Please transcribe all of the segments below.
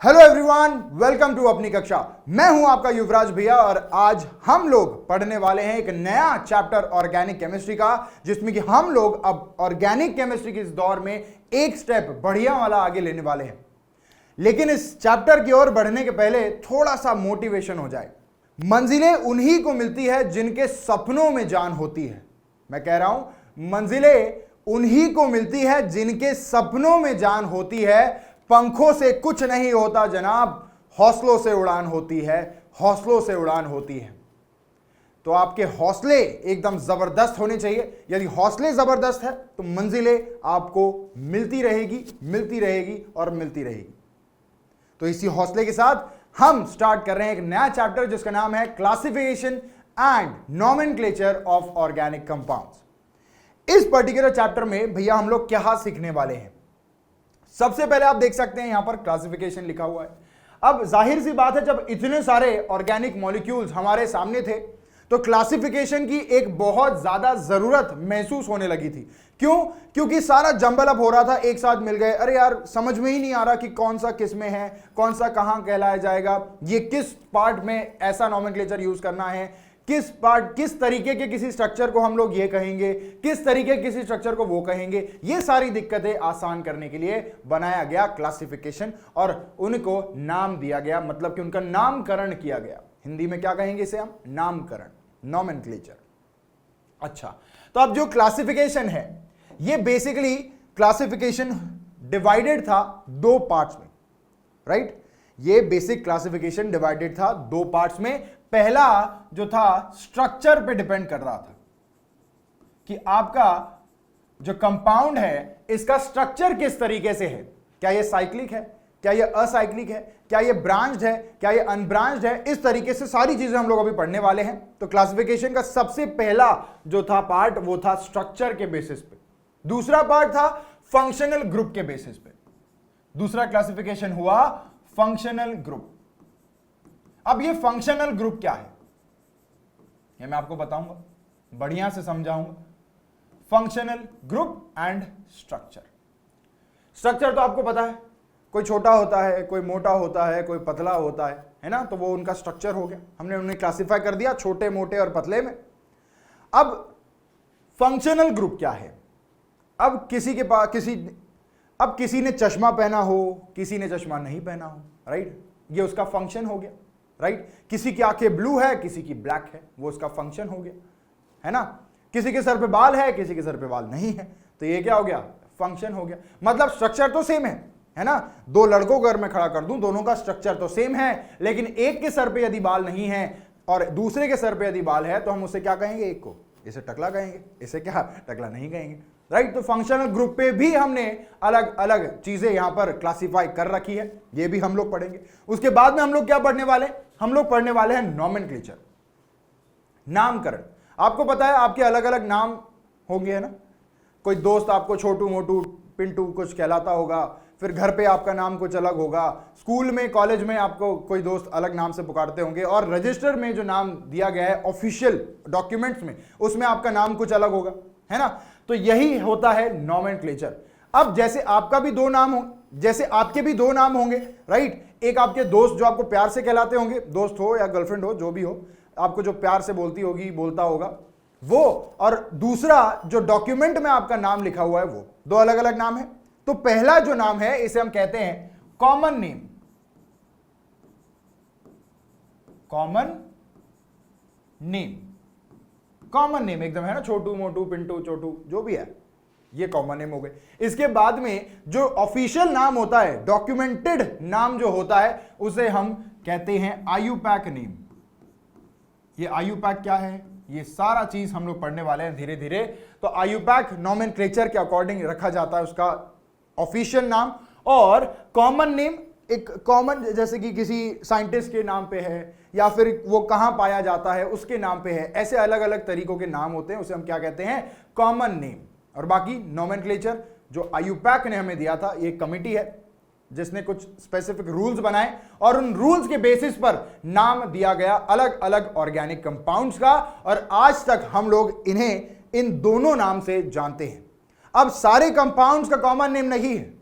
Hello everyone, welcome to अपनी कक्षा। मैं हूं आपका युवराज भैया और आज हम लोग पढ़ने वाले हैं एक नया चैप्टर ऑर्गेनिक केमिस्ट्री का, जिसमें कि हम लोग अब ऑर्गेनिक केमिस्ट्री के इस दौर में एक स्टेप बढ़िया वाला आगे लेने वाले हैं। लेकिन इस चैप्टर की ओर बढ़ने के पहले थोड़ा सा मोटिवेशन हो जाए। मंजिलें उन्हीं को मिलती है जिनके सपनों में जान होती है। मैं कह रहा हूं, मंजिलें उन्हीं को मिलती है जिनके सपनों में जान होती है। पंखों से कुछ नहीं होता जनाब, हौसलों से उड़ान होती है, हौसलों से उड़ान होती है। तो आपके हौसले एकदम जबरदस्त होने चाहिए। यदि हौसले जबरदस्त है तो मंजिलें आपको मिलती रहेगी, मिलती रहेगी और मिलती रहेगी। तो इसी हौसले के साथ हम स्टार्ट कर रहे हैं एक नया चैप्टर जिसका नाम है classification and nomenclature of organic compounds. इस पर्टिकुलर चैप्टर में भैया हम लोग क्या सीखने वाले हैं। सबसे पहले आप देख सकते हैं यहां पर क्लासिफिकेशन लिखा हुआ है। अब जाहिर सी बात है, जब इतने सारे ऑर्गेनिक मॉलिक्यूल्स हमारे सामने थे तो क्लासिफिकेशन की एक बहुत ज्यादा जरूरत महसूस होने लगी थी। क्यों? क्योंकि सारा जंबल अप हो रहा था, एक साथ मिल गए। अरे यार, समझ में ही नहीं आ रहा कि कौन सा किस में है, कौन सा कहां कहलाया जाएगा, ये किस पार्ट में ऐसा नॉमेनक्लेचर यूज करना है, किस तरीके के किसी स्ट्रक्चर को हम लोग ये कहेंगे, किस तरीके के किसी स्ट्रक्चर को वो कहेंगे। ये सारी दिक्कतें आसान करने के लिए बनाया गया क्लासिफिकेशन और उनको नाम दिया गया, मतलब कि उनका नामकरण किया गया। हिंदी में क्या कहेंगे इसे हम? नामकरण, नॉमेनक्लेचर। अच्छा, तो अब जो क्लासिफिकेशन है ये बेसिकली क्लासिफिकेशन डिवाइडेड था दो पार्ट्स में, राइट? ये बेसिक क्लासिफिकेशन डिवाइडेड था दो पार्ट्स में। पहला जो था स्ट्रक्चर पे डिपेंड कर रहा था कि आपका जो कंपाउंड है इसका स्ट्रक्चर किस तरीके से है। क्या ये साइक्लिक है, क्या ये असाइक्लिक है, क्या ये ब्रांच्ड है, क्या ये अनब्रांच्ड है। इस तरीके से सारी चीजें हम लोग अभी पढ़ने वाले हैं। तो क्लासिफिकेशन का सबसे पहला जो था पार्ट वो था स्ट्रक्चर के बेसिस पे। दूसरा पार्ट था फंक्शनल ग्रुप के बेसिस पे। दूसरा क्लासिफिकेशन हुआ फंक्शनल ग्रुप। अब ये फंक्शनल ग्रुप क्या है ये मैं आपको बताऊंगा, बढ़िया से समझाऊंगा। Functional group and structure. Structure तो आपको पता है, कोई छोटा होता है, कोई मोटा होता है, कोई पतला होता है ना? तो वो उनका स्ट्रक्चर हो गया। हमने उन्हें क्लासिफाई कर दिया छोटे, मोटे और पतले में। अब फंक्शनल ग्रुप क्या है? अब किसी ने चश्मा पहना हो, किसी ने चश्मा नहीं पहना हो, राइट? ये उसका फंक्शन हो गया, राइट? किसी की आंखें ब्लू है, किसी की ब्लैक है, वो उसका फंक्शन हो गया, है ना? किसी के सर पे बाल है, किसी के सर पे बाल नहीं है, तो ये क्या हो गया? फंक्शन हो गया। मतलब स्ट्रक्चर तो सेम है ना? दो लड़कों को अगर मैं खड़ा कर दूं, दोनों का स्ट्रक्चर तो सेम है, लेकिन एक के सर पे यदि बाल नहीं है और दूसरे के सर पे यदि बाल है तो हम उसे क्या कहेंगे? एक को इसे टकला कहेंगे, इसे क्या टकला नहीं कहेंगे, राइट? तो फंक्शनल ग्रुप पे भी हमने अलग अलग चीजें यहां पर क्लासिफाई कर रखी है, ये भी हम लोग पढ़ेंगे। उसके बाद में हम लोग क्या पढ़ने वाले हैं? हम लोग पढ़ने वाले हैं नॉमेनक्लेचर, नामकरण। आपको पता है आपके अलग अलग नाम होंगे, है ना? कोई दोस्त आपको छोटू, मोटू, पिंटू कुछ कहलाता होगा, फिर घर पे आपका नाम कुछ अलग होगा, स्कूल में, कॉलेज में आपको कोई दोस्त अलग नाम से पुकारते होंगे, और रजिस्टर में जो नाम दिया गया है ऑफिशियल डॉक्यूमेंट्स में, उसमें आपका नाम कुछ अलग होगा, है ना? तो यही होता है नॉमेनक्लेचर। अब जैसे आपका भी दो नाम हो, जैसे आपके भी दो नाम होंगे, राइट? एक आपके दोस्त जो आपको प्यार से कहलाते होंगे, दोस्त हो या गर्लफ्रेंड हो, जो भी हो, आपको जो प्यार से बोलती होगी, बोलता होगा वो, और दूसरा जो डॉक्यूमेंट में आपका नाम लिखा हुआ है वो, दो अलग अलग नाम है। तो पहला जो नाम है इसे हम कहते हैं common name. Common name, common name एकदम, है ना? छोटू, मोटू, पिंटू, छोटू, जो भी है, ये कॉमन नेम हो गए। इसके बाद में जो ऑफिशियल नाम होता है, डॉक्यूमेंटेड नाम जो होता है, उसे हम कहते हैं आयुपैक नेम। ये आयुपैक क्या है, ये सारा चीज हम लोग पढ़ने वाले हैं धीरे धीरे। तो आयुपैक नॉमेनक्लेचर के अकॉर्डिंग रखा जाता है उसका ऑफिशियल नाम। और कॉमन नेम एक कॉमन, जैसे कि किसी साइंटिस्ट के नाम पे है या फिर वो कहां पाया जाता है उसके नाम पे है, ऐसे अलग अलग तरीकों के नाम होते हैं, उसे हम क्या कहते हैं? Common name. और बाकी नॉमेनक्लेचर जो आयुपैक ने हमें दिया था, ये कमिटी है जिसने कुछ स्पेसिफिक रूल्स बनाए और उन रूल्स के बेसिस पर नाम दिया गया अलग अलग ऑर्गेनिक कंपाउंड्स का, और आज तक हम लोग इन्हें इन दोनों नाम से जानते हैं। अब सारे कंपाउंड्स का कॉमन नेम नहीं है,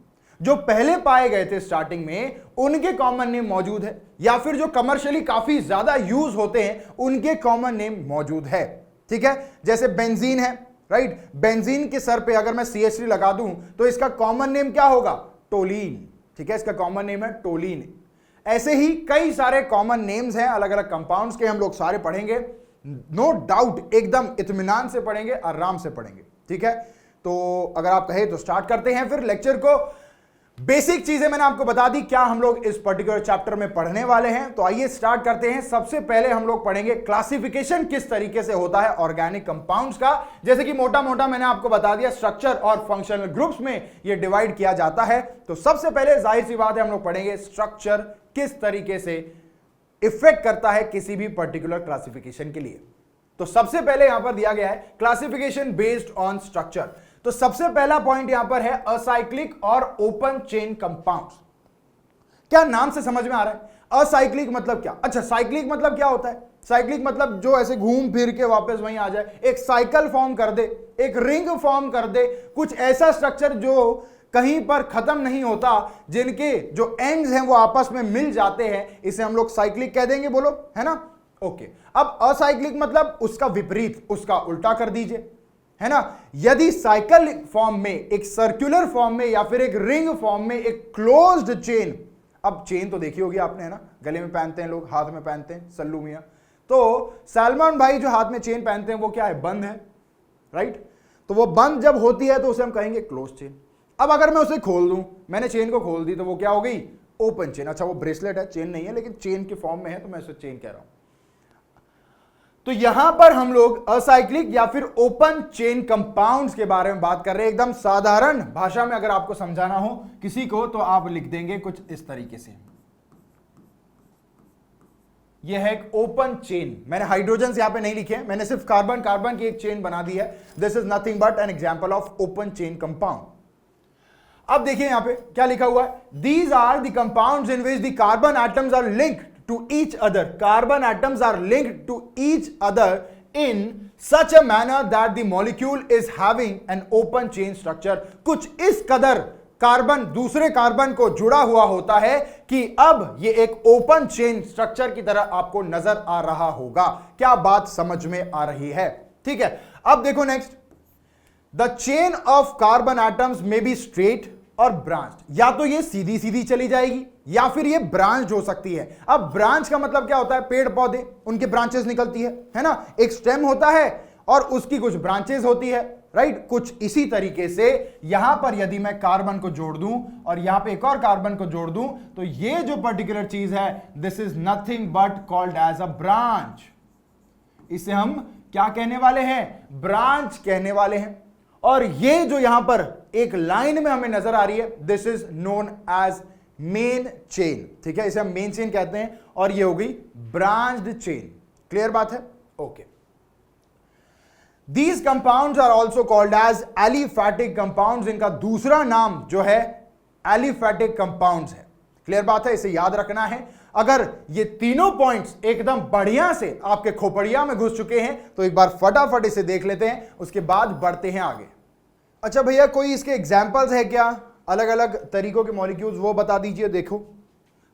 जो पहले पाए गए थे स्टार्टिंग में उनके कॉमन नेम मौजूद है, या फिर जो कमर्शियली काफी ज्यादा यूज होते हैं उनके कॉमन नेम मौजूद है। ठीक है, जैसे बेंजीन है, राइट, बेंजीन के सर पे अगर मैं CH3 लगा दूं तो इसका कॉमन नेम क्या होगा? टोलीन। ठीक है, इसका कॉमन नेम है टोलीन। ऐसे ही कई सारे कॉमन नेम्स हैं अलग अलग कंपाउंड्स के, हम लोग सारे पढ़ेंगे, नो डाउट, एकदम इत्मीनान से पढ़ेंगे, आराम से पढ़ेंगे। ठीक है, तो अगर आप कहे तो स्टार्ट करते हैं फिर लेक्चर को। बेसिक चीजें मैंने आपको बता दी क्या हम लोग इस पर्टिकुलर चैप्टर में पढ़ने वाले हैं, तो आइए स्टार्ट करते हैं। सबसे पहले हम लोग पढ़ेंगे क्लासिफिकेशन किस तरीके से होता है ऑर्गेनिक कंपाउंड्स का। जैसे कि मोटा मोटा मैंने आपको बता दिया, स्ट्रक्चर और फंक्शनल ग्रुप्स में यह डिवाइड किया जाता है। तो सबसे पहले जाहिर सी बात है हम लोग पढ़ेंगे स्ट्रक्चर किस तरीके से इफेक्ट करता है किसी भी पर्टिकुलर क्लासिफिकेशन के लिए। तो सबसे पहले यहां पर दिया गया है क्लासिफिकेशन बेस्ड ऑन स्ट्रक्चर। तो सबसे पहला पॉइंट यहां पर है असाइक्लिक और ओपन चेन कंपाउंड्स। क्या नाम से समझ में आ रहा है? असाइक्लिक मतलब क्या? अच्छा, साइक्लिक मतलब क्या होता है? साइक्लिक मतलब जो ऐसे घूम फिर के वापस वहीं आ जाए, एक साइकिल फॉर्म कर दे, एक रिंग फॉर्म कर दे, कुछ ऐसा स्ट्रक्चर जो कहीं पर खत्म नहीं होता, जिनके जो एंड्स हैं वो आपस में मिल जाते हैं, इसे हम लोग साइक्लिक कह देंगे, बोलो, है ना? ओके। अब असाइक्लिक मतलब उसका विपरीत, उसका उल्टा कर दीजिए, है ना? यदि साइकिल फॉर्म में, एक सर्कुलर फॉर्म में या फिर एक रिंग फॉर्म में एक क्लोज्ड चेन, अब चेन तो देखी होगी आपने, है ना? गले में पहनते हैं लोग, हाथ में पहनते हैं, सल्लू मियां। तो सलमान भाई जो हाथ में चेन पहनते हैं वो क्या है? बंद है, राइट? तो वो बंद जब होती है तो उसे हम कहेंगे क्लोज चेन। अब अगर मैं उसे खोल दूं, मैंने चेन को खोल दी, तो वो क्या हो गई? Open chain. अच्छा, वो ब्रेसलेट है, चेन नहीं है, लेकिन चेन के फॉर्म में है तो मैं उसे चेन कह रहा हूं। तो यहां पर हम लोग असाइक्लिक या फिर ओपन चेन कंपाउंड्स के बारे में बात कर रहे हैं। एकदम साधारण भाषा में अगर आपको समझाना हो किसी को तो आप लिख देंगे कुछ इस तरीके से, यह है एक ओपन चेन। मैंने हाइड्रोजन यहां पे नहीं लिखे हैं, मैंने सिर्फ कार्बन कार्बन की एक चेन बना दी है। This is nothing but an example of open chain compound. अब देखिए यहां पे क्या लिखा हुआ है, these are the compounds in which the carbon atoms are linked to each other. Carbon atoms are linked to each other in such a manner that the molecule is having an open chain structure. कुछ इस कदर carbon दूसरे carbon को जुड़ा हुआ होता है कि अब ये एक ओपन चेन स्ट्रक्चर की तरह आपको नजर आ रहा होगा। क्या बात समझ में आ रही है? ठीक है, अब देखो next, the chain of carbon atoms में बी स्ट्रेट और ब्रांच। या तो ये सीधी सीधी चली जाएगी या फिर ये ब्रांच हो सकती है। अब ब्रांच का मतलब क्या होता है? पेड़ पौधे, उनके ब्रांचेस निकलती है ना? एक स्टेम होता है और उसकी कुछ ब्रांचेस होती है, राइट? कुछ इसी तरीके से यहां पर यदि मैं कार्बन को जोड़ दूं और यहां पे एक और कार्बन को जोड़ दूं तो ये जो पर्टिकुलर चीज है, this is nothing but called as a branch. इसे हम क्या कहने वाले हैं? ब्रांच कहने वाले हैं। और ये जो यहां पर एक लाइन में हमें नजर आ रही है, this is known as main chain. ठीक है, इसे हम मेन चेन कहते हैं और ये हो गई ब्रांच्ड चेन। क्लियर बात है? Okay. These compounds are also called as aliphatic compounds. इनका दूसरा नाम जो है एलिफैटिक कंपाउंड्स है। क्लियर बात है, इसे याद रखना है। अगर ये तीनों पॉइंट्स एकदम बढ़िया से आपके खोपड़िया में घुस चुके हैं तो एक बार फटाफट इसे देख लेते हैं, उसके बाद बढ़ते हैं आगे। अच्छा भैया, कोई इसके एग्जाम्पल्स है क्या? अलग अलग तरीकों के मॉलिक्यूल्स, वो बता दीजिए। देखो,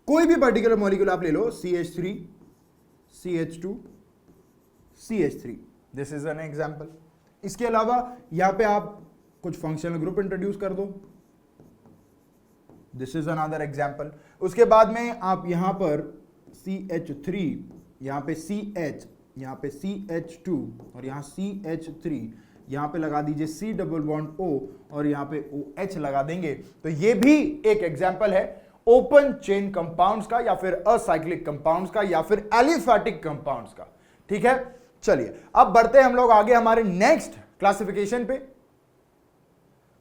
कोई भी पर्टिकुलर मॉलिक्यूल आप ले लो, CH3, CH2, CH3, this is an example. इसके अलावा यहां पे आप कुछ फंक्शनल ग्रुप इंट्रोड्यूस कर दो, दिस इज अनदर एग्जाम्पल। उसके बाद में आप यहां पर CH3, यहां पे CH, यहां पे CH2 और यहां CH3, यहां पे लगा दीजिए C डबल बॉन्ड O और यहां पे OH लगा देंगे। तो ये भी एक एग्जाम्पल है ओपन चेन कंपाउंड्स का, या फिर असाइक्लिक कंपाउंड्स का, या फिर एलिफैटिक कंपाउंड्स का। ठीक है, चलिए अब बढ़ते हैं हम लोग आगे हमारे नेक्स्ट क्लासिफिकेशन पे,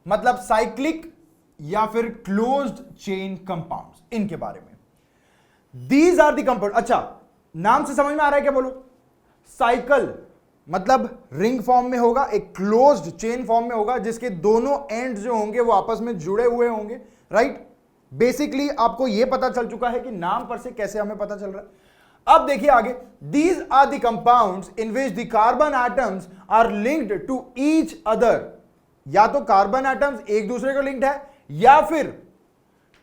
मतलब साइक्लिक या फिर क्लोज्ड चेन कंपाउंड्स, इनके बारे में। These are the compound. अच्छा, नाम से समझ में आ रहा है क्या? बोलो। साइकिल मतलब रिंग फॉर्म में होगा, एक क्लोज्ड चेन फॉर्म में होगा जिसके दोनों एंड जो होंगे वो आपस में जुड़े हुए होंगे, राइट? बेसिकली आपको यह पता चल चुका है कि नाम पर से कैसे हमें पता चल रहा है। अब देखिए आगे, these are the compounds in which the carbon atoms are linked to each other. या तो कार्बन एटम्स एक दूसरे को लिंक्ड है या फिर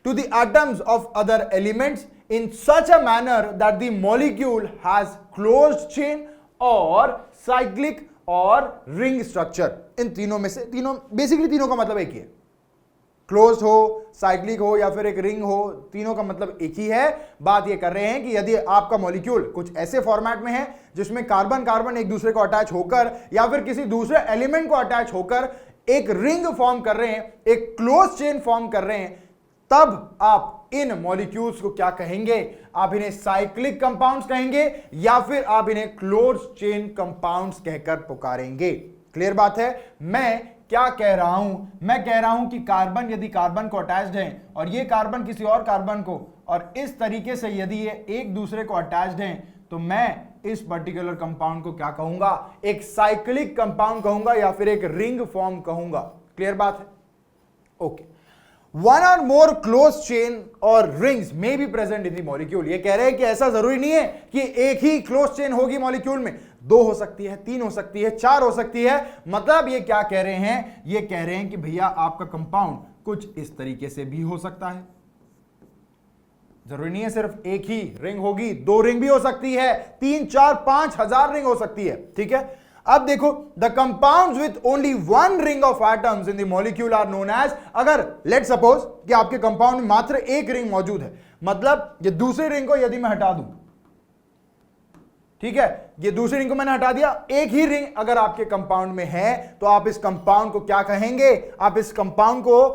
to the atoms of other elements in such a manner that the molecule has closed chain or cyclic और ring structure. इन तीनों में से बेसिकली तीनों का मतलब एक ही है, क्लोज्ड हो, साइक्लिक हो या फिर एक रिंग हो, तीनों का मतलब एक ही है। बात ये कर रहे हैं कि यदि आपका मॉलिक्यूल कुछ ऐसे फॉर्मेट में है जिसमें कार्बन कार्बन एक दूसरे को अटैच होकर या फिर किसी दूसरे एलिमेंट को अटैच होकर एक रिंग फॉर्म कर रहे हैं, एक क्लोज चेन फॉर्म कर रहे हैं, तब आप इन मॉलिक्यूल्स को क्या कहेंगे? आप इन्हें साइक्लिक कंपाउंड्स कहेंगे या फिर आप इन्हें क्लोज चेन कंपाउंड्स कहकर पुकारेंगे। क्लियर बात है? मैं क्या कह रहा हूं? मैं कह रहा हूं कि कार्बन यदि कार्बन को अटैच्ड है और ये कार्बन किसी और कार्बन को, और इस तरीके से यदि ये एक दूसरे को अटैच्ड हैं, तो मैं इस पर्टिकुलर कंपाउंड को क्या कहूंगा? एक साइक्लिक कंपाउंड कहूंगा या फिर एक रिंग फॉर्म कहूंगा। क्लियर बात है? Okay. One or more close chain or rings may be present in the molecule। ये कह रहे हैं कि ऐसा जरूरी नहीं है कि एक ही क्लोज चेन होगी मॉलिक्यूल में, 2 हो सकती है, 3 हो सकती है, 4 हो सकती है। मतलब ये क्या कह रहे हैं? ये कह रहे हैं कि भैया आपका कंपाउंड कुछ इस तरीके से भी हो सकता है। जरूरी नहीं है सिर्फ एक ही रिंग होगी, 2 रिंग भी हो सकती है, 3, 4, 5 हजार रिंग हो सकती है। ठीक है, अब देखो, the compounds with only 1 ring of atoms in the molecule are known as. अगर लेट सपोज कि आपके कंपाउंड में मात्र एक रिंग मौजूद है, मतलब ये दूसरी रिंग को यदि मैं हटा दूं, ठीक है, ये दूसरी रिंग को मैंने हटा दिया, एक ही रिंग अगर आपके कंपाउंड में है, तो आप इस कंपाउंड को क्या कहेंगे? आप इस कंपाउंड को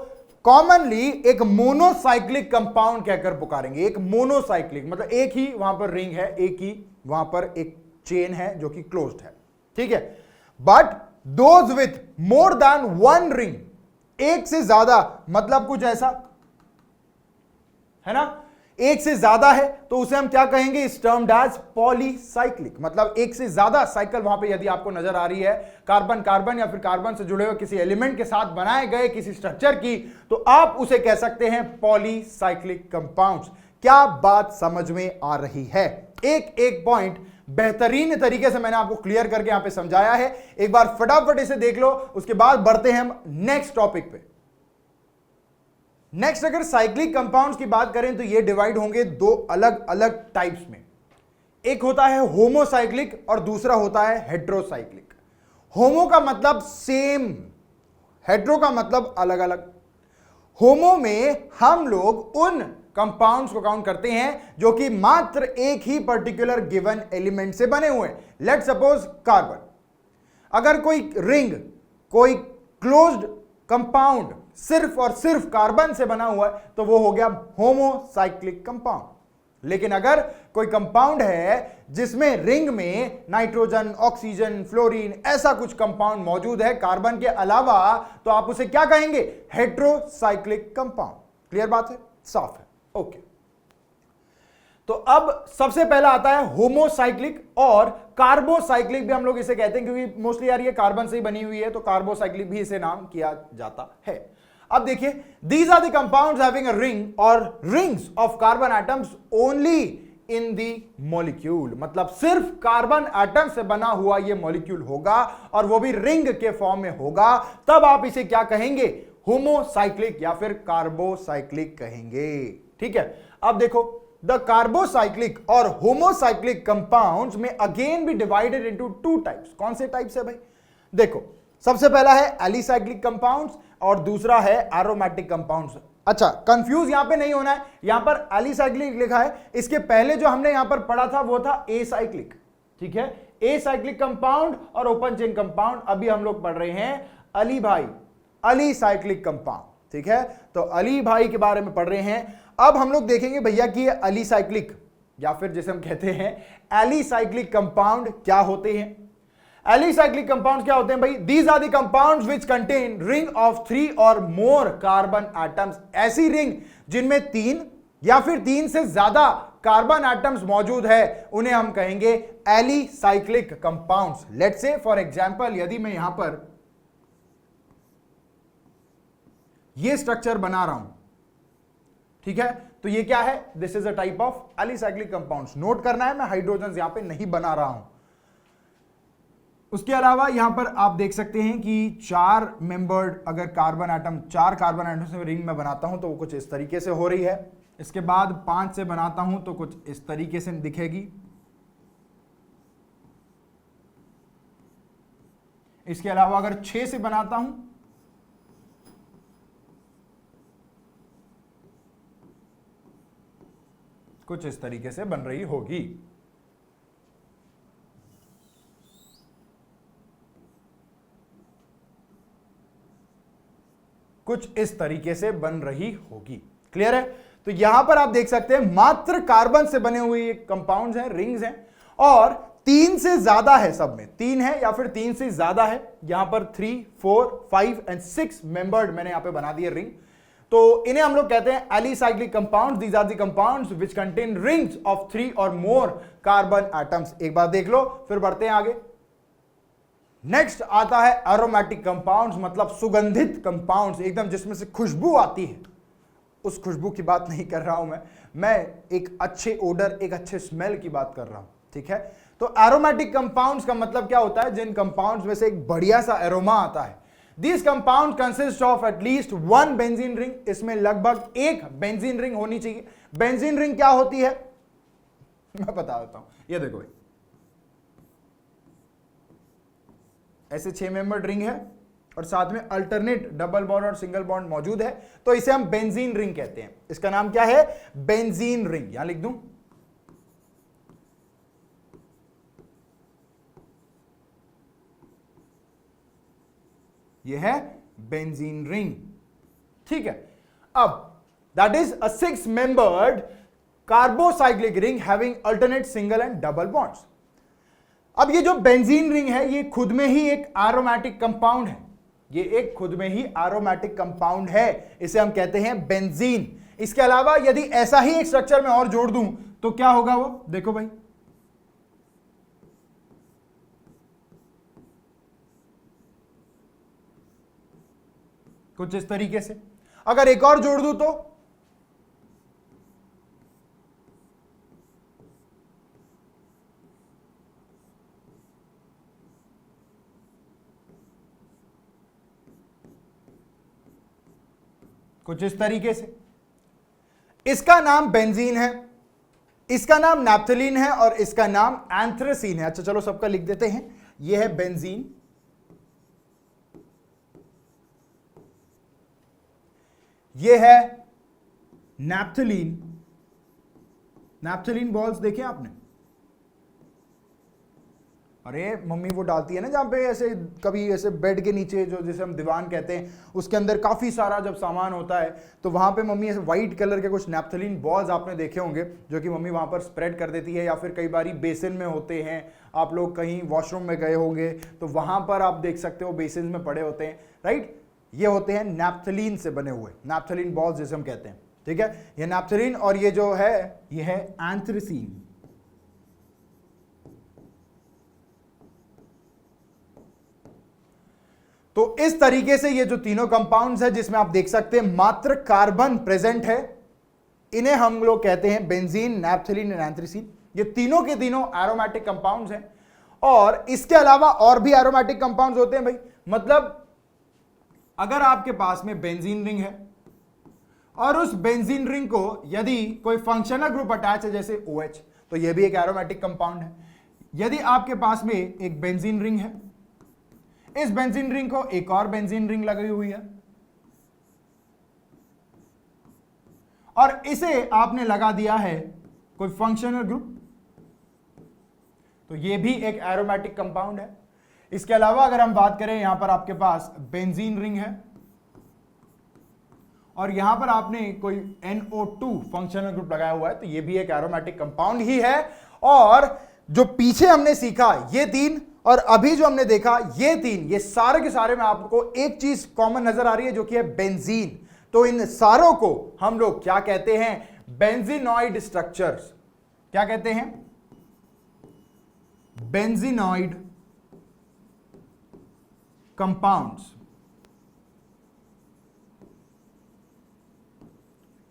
कॉमनली एक मोनोसाइक्लिक कंपाउंड कहकर पुकारेंगे। एक मोनोसाइक्लिक मतलब एक ही वहां पर रिंग है, एक ही वहां पर एक चेन है जो कि क्लोज्ड है। ठीक है, but those with more than 1 ring, एक से ज्यादा मतलब कुछ ऐसा है ना, एक से ज्यादा है तो उसे हम क्या कहेंगे? इस टर्म्ड एज पॉलीसाइक्लिक। मतलब एक से ज्यादा साइकिल वहां पे यदि आपको नजर आ रही है कार्बन कार्बन या फिर कार्बन से जुड़े हुए किसी एलिमेंट के साथ बनाए गए किसी स्ट्रक्चर की, तो आप उसे कह सकते हैं पॉलीसाइक्लिक कंपाउंड्स। क्या बात समझ में आ रही है? एक एक पॉइंट बेहतरीन तरीके से मैंने आपको क्लियर करके यहां पे समझाया है। एक बार फटाफट इसे देख लो, उसके बाद बढ़ते हैं हम नेक्स्ट टॉपिक पे। नेक्स्ट, अगर साइक्लिक कंपाउंड्स की बात करें तो ये डिवाइड होंगे 2 अलग अलग टाइप्स में। एक होता है होमोसाइक्लिक और दूसरा होता है हेट्रोसाइक्लिक। होमो का मतलब सेम, हेट्रो का मतलब अलग अलग। होमो में हम लोग उन कंपाउंड्स को काउंट करते हैं जो कि मात्र एक ही पर्टिकुलर गिवन एलिमेंट से बने हुए हैं। लेट सपोज कार्बन, अगर कोई रिंग, कोई क्लोज्ड कंपाउंड सिर्फ और सिर्फ कार्बन से बना हुआ है तो वो हो गया होमोसाइक्लिक कंपाउंड। लेकिन अगर कोई कंपाउंड है जिसमें रिंग में नाइट्रोजन, ऑक्सीजन, फ्लोरीन ऐसा कुछ कंपाउंड मौजूद है कार्बन के अलावा, तो आप उसे क्या कहेंगे? Heterocyclic compound. क्लियर बात है? साफ है? ओके। तो अब सबसे पहला आता है होमोसाइक्लिक, और कार्बोसाइक्लिक भी हम लोग इसे कहते हैं क्योंकि मोस्टली यार ये कार्बन से ही बनी हुई है, तो कार्बोसाइक्लिक भी इसे नाम किया जाता है। अब देखिए, these are the compounds having a ring और rings of carbon atoms only in the molecule. मतलब सिर्फ कार्बन एटम से बना हुआ ये मॉलिक्यूल होगा और वो भी रिंग के फॉर्म में होगा, तब आप इसे क्या कहेंगे? होमोसाइक्लिक या फिर कार्बोसाइक्लिक कहेंगे। ठीक है, अब देखो, द कार्बोसाइक्लिक और होमोसाइक्लिक कंपाउंड्स में अगेन भी डिवाइडेड इनटू 2 टाइप्स। कौन से टाइप्स है भाई? देखो, सबसे पहला है एलिसाइक्लिक कंपाउंड्स और दूसरा है एरोमेटिक कंपाउंड्स। अच्छा, कंफ्यूज यहां पे नहीं होना है, यहां पर एलिसाइक्लिक लिखा है, इसके पहले जो हमने यहां पर पढ़ा था वो था एसाइक्लिक। ठीक है, एसाइक्लिक कंपाउंड और ओपन चेन कंपाउंड। अभी हम लोग पढ़ रहे हैं अली भाई अलीसाइक्लिक कंपाउंड। ठीक है, तो अली भाई के बारे में पढ़ रहे हैं। अब हम लोग देखेंगे भैया कि ये अलीसाइक्लिक या फिर जैसे हम कहते हैं एलिसाइक्लिक कंपाउंड क्या होते हैं। एलिसाइक्लिक कंपाउंड्स क्या होते हैं भाई? These are the compounds which contain ring of 3 or more carbon atoms. ऐसी रिंग जिनमें 3 या फिर 3 से ज्यादा कार्बन एटम्स मौजूद है, उन्हें हम कहेंगे alicyclic compounds. Let's say for example, यदि मैं यहां पर ये स्ट्रक्चर बना रहा हूं, ठीक है, तो ये क्या है? This is a type of alicyclic compounds. Note करना है, मैं हाइड्रोजन यहां पे नहीं बना रहा हूं। उसके अलावा यहां पर आप देख सकते हैं कि 4 मेंबर्ड अगर कार्बन एटम, 4 कार्बन एटम से रिंग में बनाता हूं तो वो कुछ इस तरीके से हो रही है। इसके बाद 5 से बनाता हूं तो कुछ इस तरीके से दिखेगी। इसके अलावा अगर 6 से बनाता हूं कुछ इस तरीके से बन रही होगी। कुछ इस तरीके से बन रही होगी। क्लियर है? तो यहां पर आप देख सकते हैं मात्र कार्बन से बने हुए कंपाउंड्स हैं, रिंग्स हैं, और 3 से ज्यादा है, सब में 3 है या फिर 3 से ज्यादा है। यहां पर 3, 4, 5 एंड 6 मेंबर्ड मैंने यहां पे बना दिए रिंग। तो इन्हें हम लोग कहते हैं alicyclic compounds. These are the compounds which contain rings of 3 or more carbon atoms. एक बार देख लो, फिर बढ़ते हैं आगे। नेक्स्ट आता है एरोमेटिक कंपाउंड्स, मतलब सुगंधित कंपाउंड्स, एकदम जिसमें से खुशबू आती है। उस खुशबू की बात नहीं कर रहा हूं मैं एक अच्छे ओडर, एक अच्छे स्मेल की बात कर रहा हूं। ठीक है? तो एरोमेटिक कंपाउंड्स का मतलब क्या होता है? जिन कंपाउंड्स में से एक बढ़िया सा एरोमा आता है। These compounds consist of at least 1 benzene ring. इसमें लगभग एक बेंजीन रिंग होनी चाहिए। बेंजीन रिंग क्या होती है मैं बता देता हूं। ये देखो भाई, ऐसे 6 मेंबर्ड रिंग है और साथ में अल्टरनेट डबल बॉन्ड और सिंगल बॉन्ड मौजूद है, तो इसे हम बेंजीन रिंग कहते हैं। इसका नाम क्या है? Benzene ring. यहां लिख दूं, यह है बेंजीन रिंग। ठीक है? अब that is a 6 membered carbocyclic ring having alternate single and double bonds. अब ये जो बेंजीन रिंग है ये खुद में ही एक एरोमेटिक कंपाउंड है। ये एक खुद में ही एरोमेटिक कंपाउंड है, इसे हम कहते हैं बेंजीन। इसके अलावा यदि ऐसा ही एक स्ट्रक्चर में और जोड़ दूं तो क्या होगा वो देखो भाई। कुछ इस तरीके से। अगर एक और जोड़ दूं तो कुछ इस तरीके से। इसका नाम बेंजीन है, इसका नाम नैप्थलीन है और इसका नाम एंथ्रेसीन है। अच्छा चलो सबका लिख देते हैं। यह है बेंजीन, यह है नैप्थलीन। नैप्थलीन बॉल्स देखे आपने? अरे मम्मी वो डालती है ना जहां पे ऐसे कभी ऐसे बेड के नीचे, जो जिसे हम दीवान कहते हैं, उसके अंदर काफी सारा जब सामान होता है तो वहां पे मम्मी ऐसे व्हाइट कलर के कुछ नैप्थलीन बॉल्स आपने देखे होंगे जो कि मम्मी वहां पर स्प्रेड कर देती है। या फिर कई बारी बेसिन में होते हैं, आप लोग कहीं वॉशरूम में गए होंगे तो वहां पर आप देख सकते हो बेसिन में पड़े होते हैं, राइट? ये होते हैं नैप्थलीन से बने हुए, नैप्थलीन बॉल्स जिसे हम कहते हैं। ठीक है? ये नैप्थलीन और ये जो है ये है एंथ्रेसीन। तो इस तरीके से ये जो तीनों कंपाउंड्स है जिसमें आप देख सकते हैं मात्र कार्बन प्रेजेंट है, इन्हें हम लोग कहते हैं बेंजीन, नैप्थलीन और एंथ्रेसीन। ये तीनों के तीनों एरोमेटिक कंपाउंड्स हैं। और इसके अलावा और भी एरोमेटिक कंपाउंड्स होते हैं भाई। मतलब अगर आपके पास में बेंजीन रिंग है और उस बेंजीन रिंग को यदि कोई फंक्शनल ग्रुप अटैच है जैसे OH, तो यह भी एक एरोमेटिक कंपाउंड है। यदि आपके पास में एक बेंजीन रिंग है, इस बेंजीन रिंग को एक और बेंजीन रिंग लगी हुई है और इसे आपने लगा दिया है कोई फंक्शनल ग्रुप, तो यह भी एक एरोमेटिक कंपाउंड है। इसके अलावा अगर हम बात करें, यहां पर आपके पास बेंजीन रिंग है और यहां पर आपने कोई NO2 फंक्शनल ग्रुप लगाया हुआ है, तो यह भी एक एरोमेटिक कंपाउंड ही है। और जो पीछे हमने सीखा ये 3 और अभी जो हमने देखा ये 3, ये सारे के सारे में आपको एक चीज कॉमन नजर आ रही है जो कि है बेंजीन। तो इन सारों को हम लोग क्या कहते हैं? Benzenoid structures. क्या कहते हैं? Benzenoid compounds.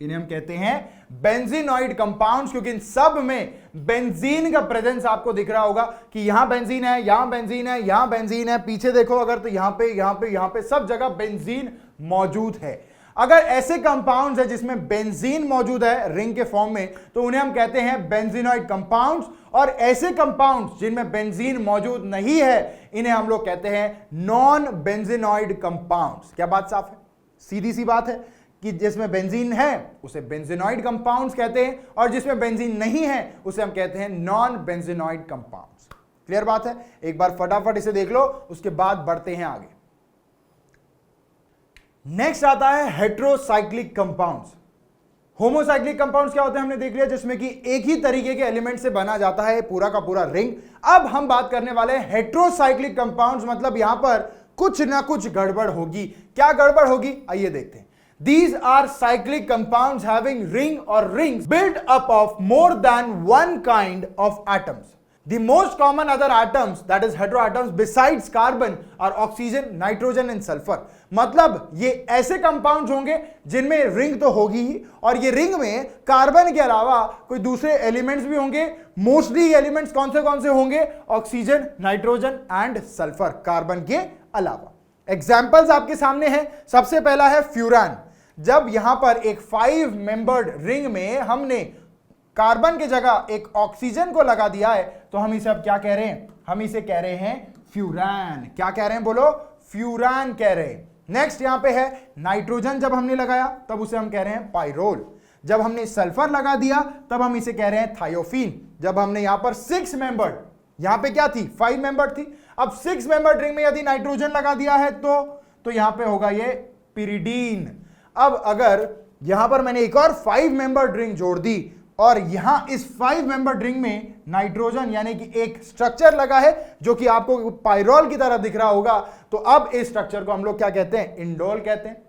इन्हें हम कहते हैं बेंजीनॉइड कंपाउंड्स, क्योंकि इन सब में बेंजीन का प्रेजेंस आपको दिख रहा होगा कि यहां बेंजीन है, यहां बेंजीन है, यहां बेंजीन है, पीछे देखो अगर तो यहां पे यहां पे यहां पे सब जगह बेंजीन मौजूद है। अगर ऐसे कंपाउंड्स है जिसमें बेंजीन मौजूद है रिंग के फॉर्म में, तो उन्हें हम कहते हैं बेंजीनॉइड कंपाउंड्स। और ऐसे कंपाउंड्स जिनमें बेंजीन मौजूद नहीं है, इन्हें हम लोग कहते हैं नॉन बेंजीनॉइड कंपाउंड्स। क्या बात साफ है? सीधी सी बात है कि जिसमें बेंजीन है उसे बेंजीनॉइड कंपाउंड्स कहते हैं, और जिसमें बेंजीन नहीं है उसे हम कहते हैं नॉन बेंजीनॉइड कंपाउंड्स। क्लियर बात है? एक बार फटाफट इसे देख लो, उसके बाद बढ़ते हैं आगे। नेक्स्ट आता है हेट्रोसाइक्लिक कंपाउंड्स। होमोसाइक्लिक कंपाउंड्स क्या होते हैं हमने देख लिया, जिसमें कि एक ही तरीके के एलिमेंट से बना जाता है पूरा का पूरा रिंग। अब हम बात करने वाले हैं हेट्रोसाइक्लिक कंपाउंड्स, मतलब यहां पर कुछ ना कुछ गड़बड़ होगी। क्या गड़बड़ होगी आइए देखते हैं। These are cyclic compounds having ring or rings built up of more than one kind of atoms. The most common other atoms, that is heteroatoms, besides carbon are oxygen, nitrogen and sulfur. मतलब ये ऐसे compounds होंगे जिनमें ring तो होगी ही, और ये ring में कार्बन के अलावा कोई दूसरे एलिमेंट्स भी होंगे। मोस्टली एलिमेंट्स कौन से होंगे? Oxygen, nitrogen and sulphur, carbon के अलावा। एग्जाम्पल्स आपके सामने हैं। सबसे पहला है फ्यूरान। जब यहां पर एक 5 मेंबर्ड रिंग में हमने कार्बन की जगह एक ऑक्सीजन को लगा दिया है, तो हम इसे अब क्या कह रहे हैं? हम इसे कह रहे हैं फ्यूरान। क्या कह रहे हैं? बोलो, फ्यूरान कह रहे हैं। नेक्स्ट यहां पे है नाइट्रोजन, जब हमने लगाया तब उसे हम कह रहे हैं पाइरोल। जब हमने सल्फर लगा दिया तब हम इसे कह रहे हैं थायोफीन। जब हमने यहां पर 6 मेंबर्ड, यहां पे क्या थी? 5 मेंबर्ड थी। अब 6 मेंबर्ड रिंग में यदि नाइट्रोजन लगा दिया है तो यहां पे होगा ये पिरिडीन। अब अगर यहां पर मैंने एक और 5 मेंबर ड्रिंक जोड़ दी और यहां इस 5 मेंबर ड्रिंक में नाइट्रोजन यानी कि एक स्ट्रक्चर लगा है जो कि आपको पाइरोल की तरह दिख रहा होगा, तो अब इस स्ट्रक्चर को हम लोग क्या कहते हैं? इंडोल कहते हैं।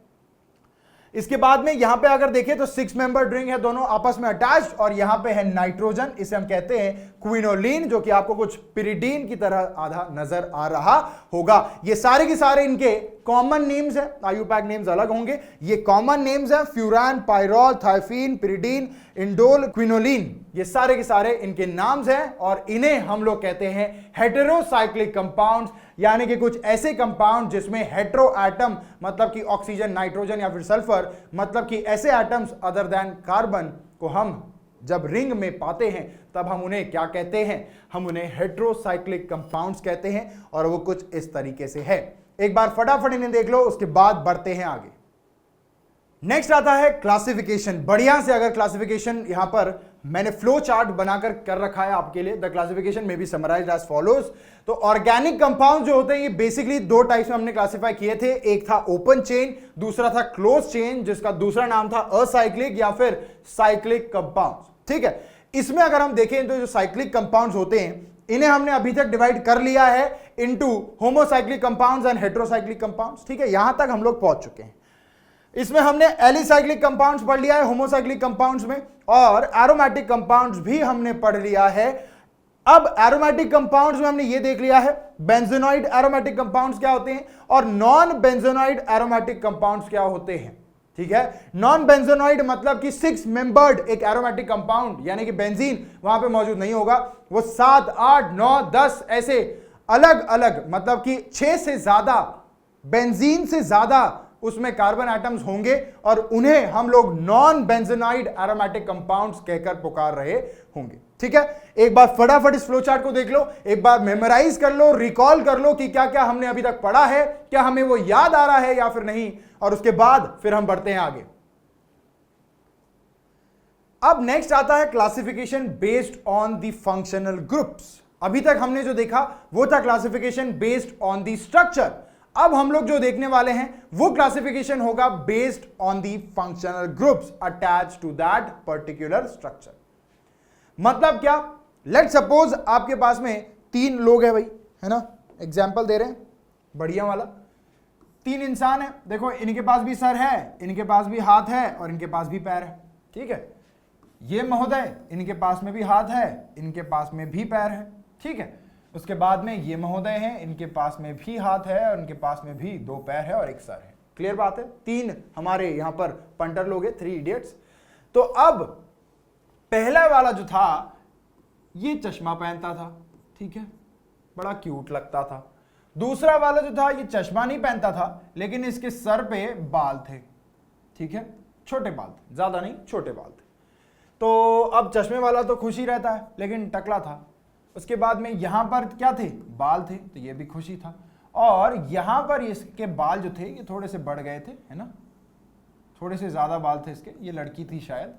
इसके बाद में यहां पे अगर देखें तो 6 मेंबर ड्रिंक है, दोनों आपस में अटैच्ड, और यहां पे है नाइट्रोजन, इसे हम कहते हैं क्विनोलिन, जो कि आपको कुछ पिरिडीन की तरह आधा नजर आ रहा होगा। ये सारे के सारे इनके कॉमन नेम्स हैं, आयुपैक नेम्स अलग होंगे, ये कॉमन नेम्स हैं। Furan, pyrrole, thiophene, pyridine, indole, quinoline, ये सारे के सारे इनके नाम्स हैं, और इन्हें हम लोग कहते हैं हेटेरोसाइक्लिक कंपाउंड्स, यानी कि कुछ ऐसे कंपाउंड जिसमें हेट्रो एटम, मतलब कि ऑक्सीजन, नाइट्रोजन या फिर सल्फर, मतलब कि ऐसे एटम्स अदर देन कार्बन को हम जब रिंग में पाते हैं तब हम उन्हें क्या कहते हैं? हम उन्हें हेट्रोसाइक्लिक कंपाउंड्स कहते हैं, और वो कुछ इस तरीके से है। एक बार फटाफट इन्हें देख लो, उसके बाद बढ़ते हैं आगे। नेक्स्ट आता है क्लासिफिकेशन। बढ़िया से अगर क्लासिफिकेशन यहां पर मैंने फ्लो चार्ट बनाकर कर रखा है आपके लिए। द क्लासिफिकेशन में बी समराइज्ड एज फॉलोज। तो ऑर्गेनिक कंपाउंड जो होते हैं ये बेसिकली 2 टाइप्स में हमने क्लासिफाई किए थे। एक था ओपन चेन, दूसरा था क्लोज चेन, जिसका दूसरा नाम था असाइक्लिक या फिर साइक्लिक कंपाउंड। ठीक है, इसमें अगर हम देखें तो जो साइक्लिक कंपाउंड्स होते हैं इन्हें हमने अभी तक डिवाइड कर लिया है into homocyclic compounds and heterocyclic compounds. ठीक है, यहां तक हम लोग पहुंच चुके हैं। इसमें हमने एलिसाइक्लिक कंपाउंड्स पढ़ लिया है होमोसाइक्लिक कंपाउंड्स में, और एरोमेटिक कंपाउंड्स भी हमने पढ़ लिया है। अब एरोमेटिक कंपाउंड्स में हमने ये देख लिया है बेंजोनॉइड एरोमेटिक कंपाउंड्स क्या होते हैं और नॉन बेंजोनॉइड एरोमेटिक कंपाउंड्स क्या होते हैं। ठीक है, नॉन बेंजोनॉइड मतलब कि 6 मेंबर्ड एक एरोमेटिक कंपाउंड, यानी कि बेंजीन वहां पे मौजूद नहीं होगा। वो 7, 8, 9, 10 ऐसे अलग अलग, मतलब कि 6 से ज्यादा बेंजीन से ज्यादा उसमें कार्बन एटम्स होंगे, और उन्हें हम लोग नॉन बेंजोनाइड एरोमेटिक कंपाउंड्स कहकर पुकार रहे होंगे। ठीक है, एक बार फटाफट इस फ्लो चार्ट को देख लो, एक बार मेमोराइज कर लो, रिकॉल कर लो कि क्या क्या हमने अभी तक पढ़ा है, क्या हमें वो याद आ रहा है या फिर नहीं, और उसके बाद फिर हम बढ़ते हैं आगे। अब नेक्स्ट आता है classification based on the functional groups. अभी तक हमने जो देखा वो था classification based on the structure. अब हम लोग जो देखने वाले हैं वो क्लासिफिकेशन होगा based on the functional groups attach to that particular structure. मतलब क्या? लेट सपोज आपके पास में 3 लोग हैं भाई, है ना, एग्जाम्पल दे रहे हैं बढ़िया वाला। 3 इंसान है, देखो इनके पास भी सर है, इनके पास भी हाथ है और इनके पास भी पैर है। ठीक है, ये महोदय, इनके पास में भी हाथ है, इनके पास में भी पैर है। ठीक है, उसके बाद में ये महोदय हैं, इनके पास में भी हाथ है और इनके पास में भी 2 पैर है और एक सर है। क्लियर बात है? 3 हमारे यहां पर पंटर लोग हैं, 3 इडियट्स। तो अब पहला वाला जो था ये चश्मा पहनता था, ठीक है, बड़ा क्यूट लगता था। दूसरा वाला जो था ये चश्मा नहीं पहनता था, लेकिन इसके सर पे बाल थे, ठीक है, छोटे बाल थे, ज्यादा नहीं, छोटे बाल थे। तो अब चश्मे वाला तो खुश ही रहता है, लेकिन टकला था। उसके बाद में यहां पर क्या थे, बाल थे, तो ये भी खुशी था। और यहां पर इसके बाल जो थे ये थोड़े से बढ़ गए थे, है ना, थोड़े से ज्यादा बाल थे इसके। ये लड़की थी शायद,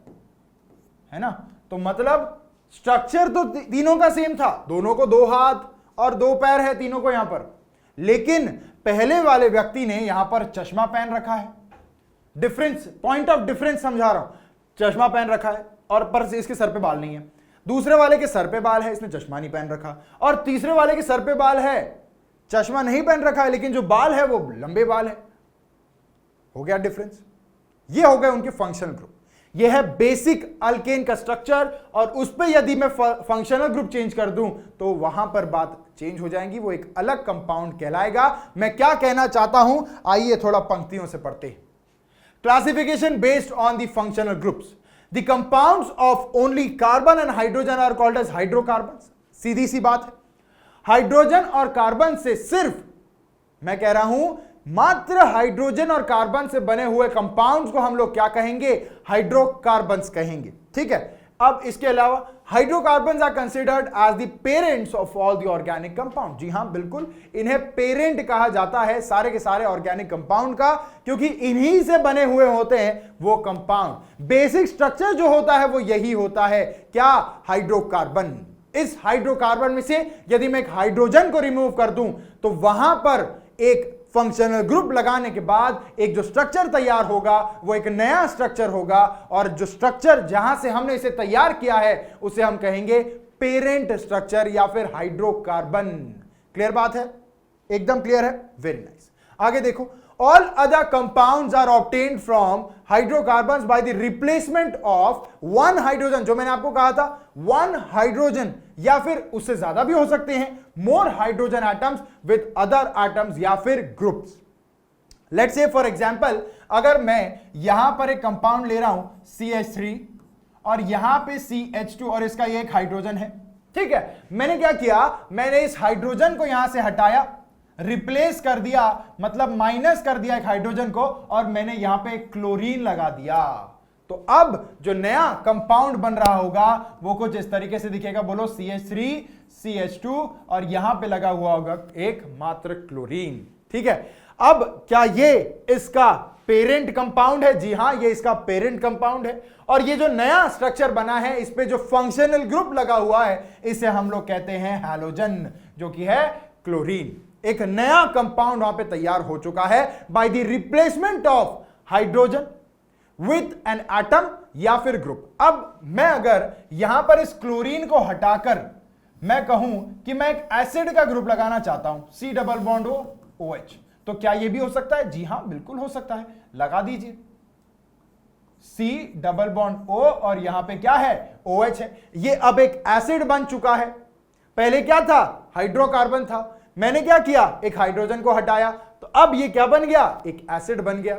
है ना। तो मतलब स्ट्रक्चर तो तीनों का सेम था, दोनों को 2 हाथ और 2 पैर है तीनों को यहां पर, लेकिन पहले वाले व्यक्ति ने यहां पर चश्मा पहन रखा है। डिफरेंस, पॉइंट ऑफ डिफरेंस समझा रहा हूं। चश्मा पहन रखा है और पर इसके सर पे बाल नहीं है। दूसरे वाले के सर पे बाल है, इसने चश्मा नहीं पहन रखा। और तीसरे वाले के सर पे बाल है, चश्मा नहीं पहन रखा है, लेकिन जो बाल है वो लंबे बाल है। हो गया डिफरेंस। ये हो गए उनके फंक्शनल ग्रुप। ये है बेसिक अल्केन का स्ट्रक्चर, और उस पर यदि मैं फंक्शनल ग्रुप चेंज कर दूं तो वहां पर बात चेंज हो जाएगी, वो एक अलग कंपाउंड कहलाएगा। मैं क्या कहना चाहता हूं, आइए थोड़ा पंक्तियों से पढ़ते हैं। Classification based on the functional groups. The compounds of only carbon and hydrogen are called as hydrocarbons. सीधी सी बात है, हाइड्रोजन और कार्बन से सिर्फ, मैं कह रहा हूं मात्र हाइड्रोजन और कार्बन से बने हुए कंपाउंड्स को हम लोग क्या कहेंगे, हाइड्रोकार्बन्स कहेंगे, ठीक है। अब इसके अलावा hydrocarbons are considered as the parents of all the organic compound. जी हां, बिल्कुल, इन्हें पेरेंट कहा जाता है सारे के सारे ऑर्गेनिक कंपाउंड का, क्योंकि इन्हीं से बने हुए होते हैं वो कंपाउंड। बेसिक स्ट्रक्चर जो होता है वो यही होता है, क्या, हाइड्रोकार्बन। इस हाइड्रोकार्बन में से यदि मैं एक हाइड्रोजन को रिमूव कर दूं तो वहां पर एक फंक्शनल ग्रुप लगाने के बाद एक जो स्ट्रक्चर तैयार होगा वो एक नया स्ट्रक्चर होगा, और जो स्ट्रक्चर जहां से हमने इसे तैयार किया है उसे हम कहेंगे पेरेंट स्ट्रक्चर या फिर हाइड्रोकार्बन। क्लियर बात है, एकदम क्लियर है, वेरी नाइस। आगे देखो, all other compounds are obtained from hydrocarbons by the replacement of 1 hydrogen. जो मैंने आपको कहा था 1 हाइड्रोजन, या फिर उससे ज्यादा भी हो सकते हैं, more hydrogen atoms with other atoms या फिर groups. Let's say for example, अगर मैं यहां पर एक कंपाउंड ले रहा हूं CH3 और यहां पे CH2 और इसका ये एक हाइड्रोजन है, ठीक है। मैंने क्या किया, मैंने इस हाइड्रोजन को यहां से हटाया, रिप्लेस कर दिया, मतलब माइनस कर दिया एक हाइड्रोजन को, और मैंने यहां पे क्लोरीन लगा दिया। तो अब जो नया कंपाउंड बन रहा होगा वो कुछ इस तरीके से दिखेगा, बोलो CH3 CH2 और यहां पे लगा हुआ होगा एक मात्र क्लोरीन, ठीक है। अब क्या ये इसका पेरेंट कंपाउंड है? जी हां, ये इसका पेरेंट कंपाउंड है। और ये जो नया स्ट्रक्चर बना है, इस पे जो फंक्शनल ग्रुप लगा हुआ है, इसे हम लोग कहते हैं हैलोजन, जो कि है क्लोरीन। एक नया कंपाउंड वहां पे तैयार हो चुका है bye the replacement of hydrogen with an atom या फिर ग्रुप। अब मैं अगर यहां पर इस क्लोरीन को हटाकर मैं कहूं कि मैं एक एसिड का ग्रुप लगाना चाहता हूं, C डबल बॉन्ड OH, तो क्या यह भी हो सकता है? जी हां, बिल्कुल हो सकता है। लगा दीजिए C डबल बॉन्ड O और यहां पे क्या है, OH है। ये अब एक एसिड बन चुका है। पहले क्या था, हाइड्रोकार्बन था। मैंने क्या किया, एक हाइड्रोजन को हटाया, तो अब ये क्या बन गया, एक एसिड बन गया।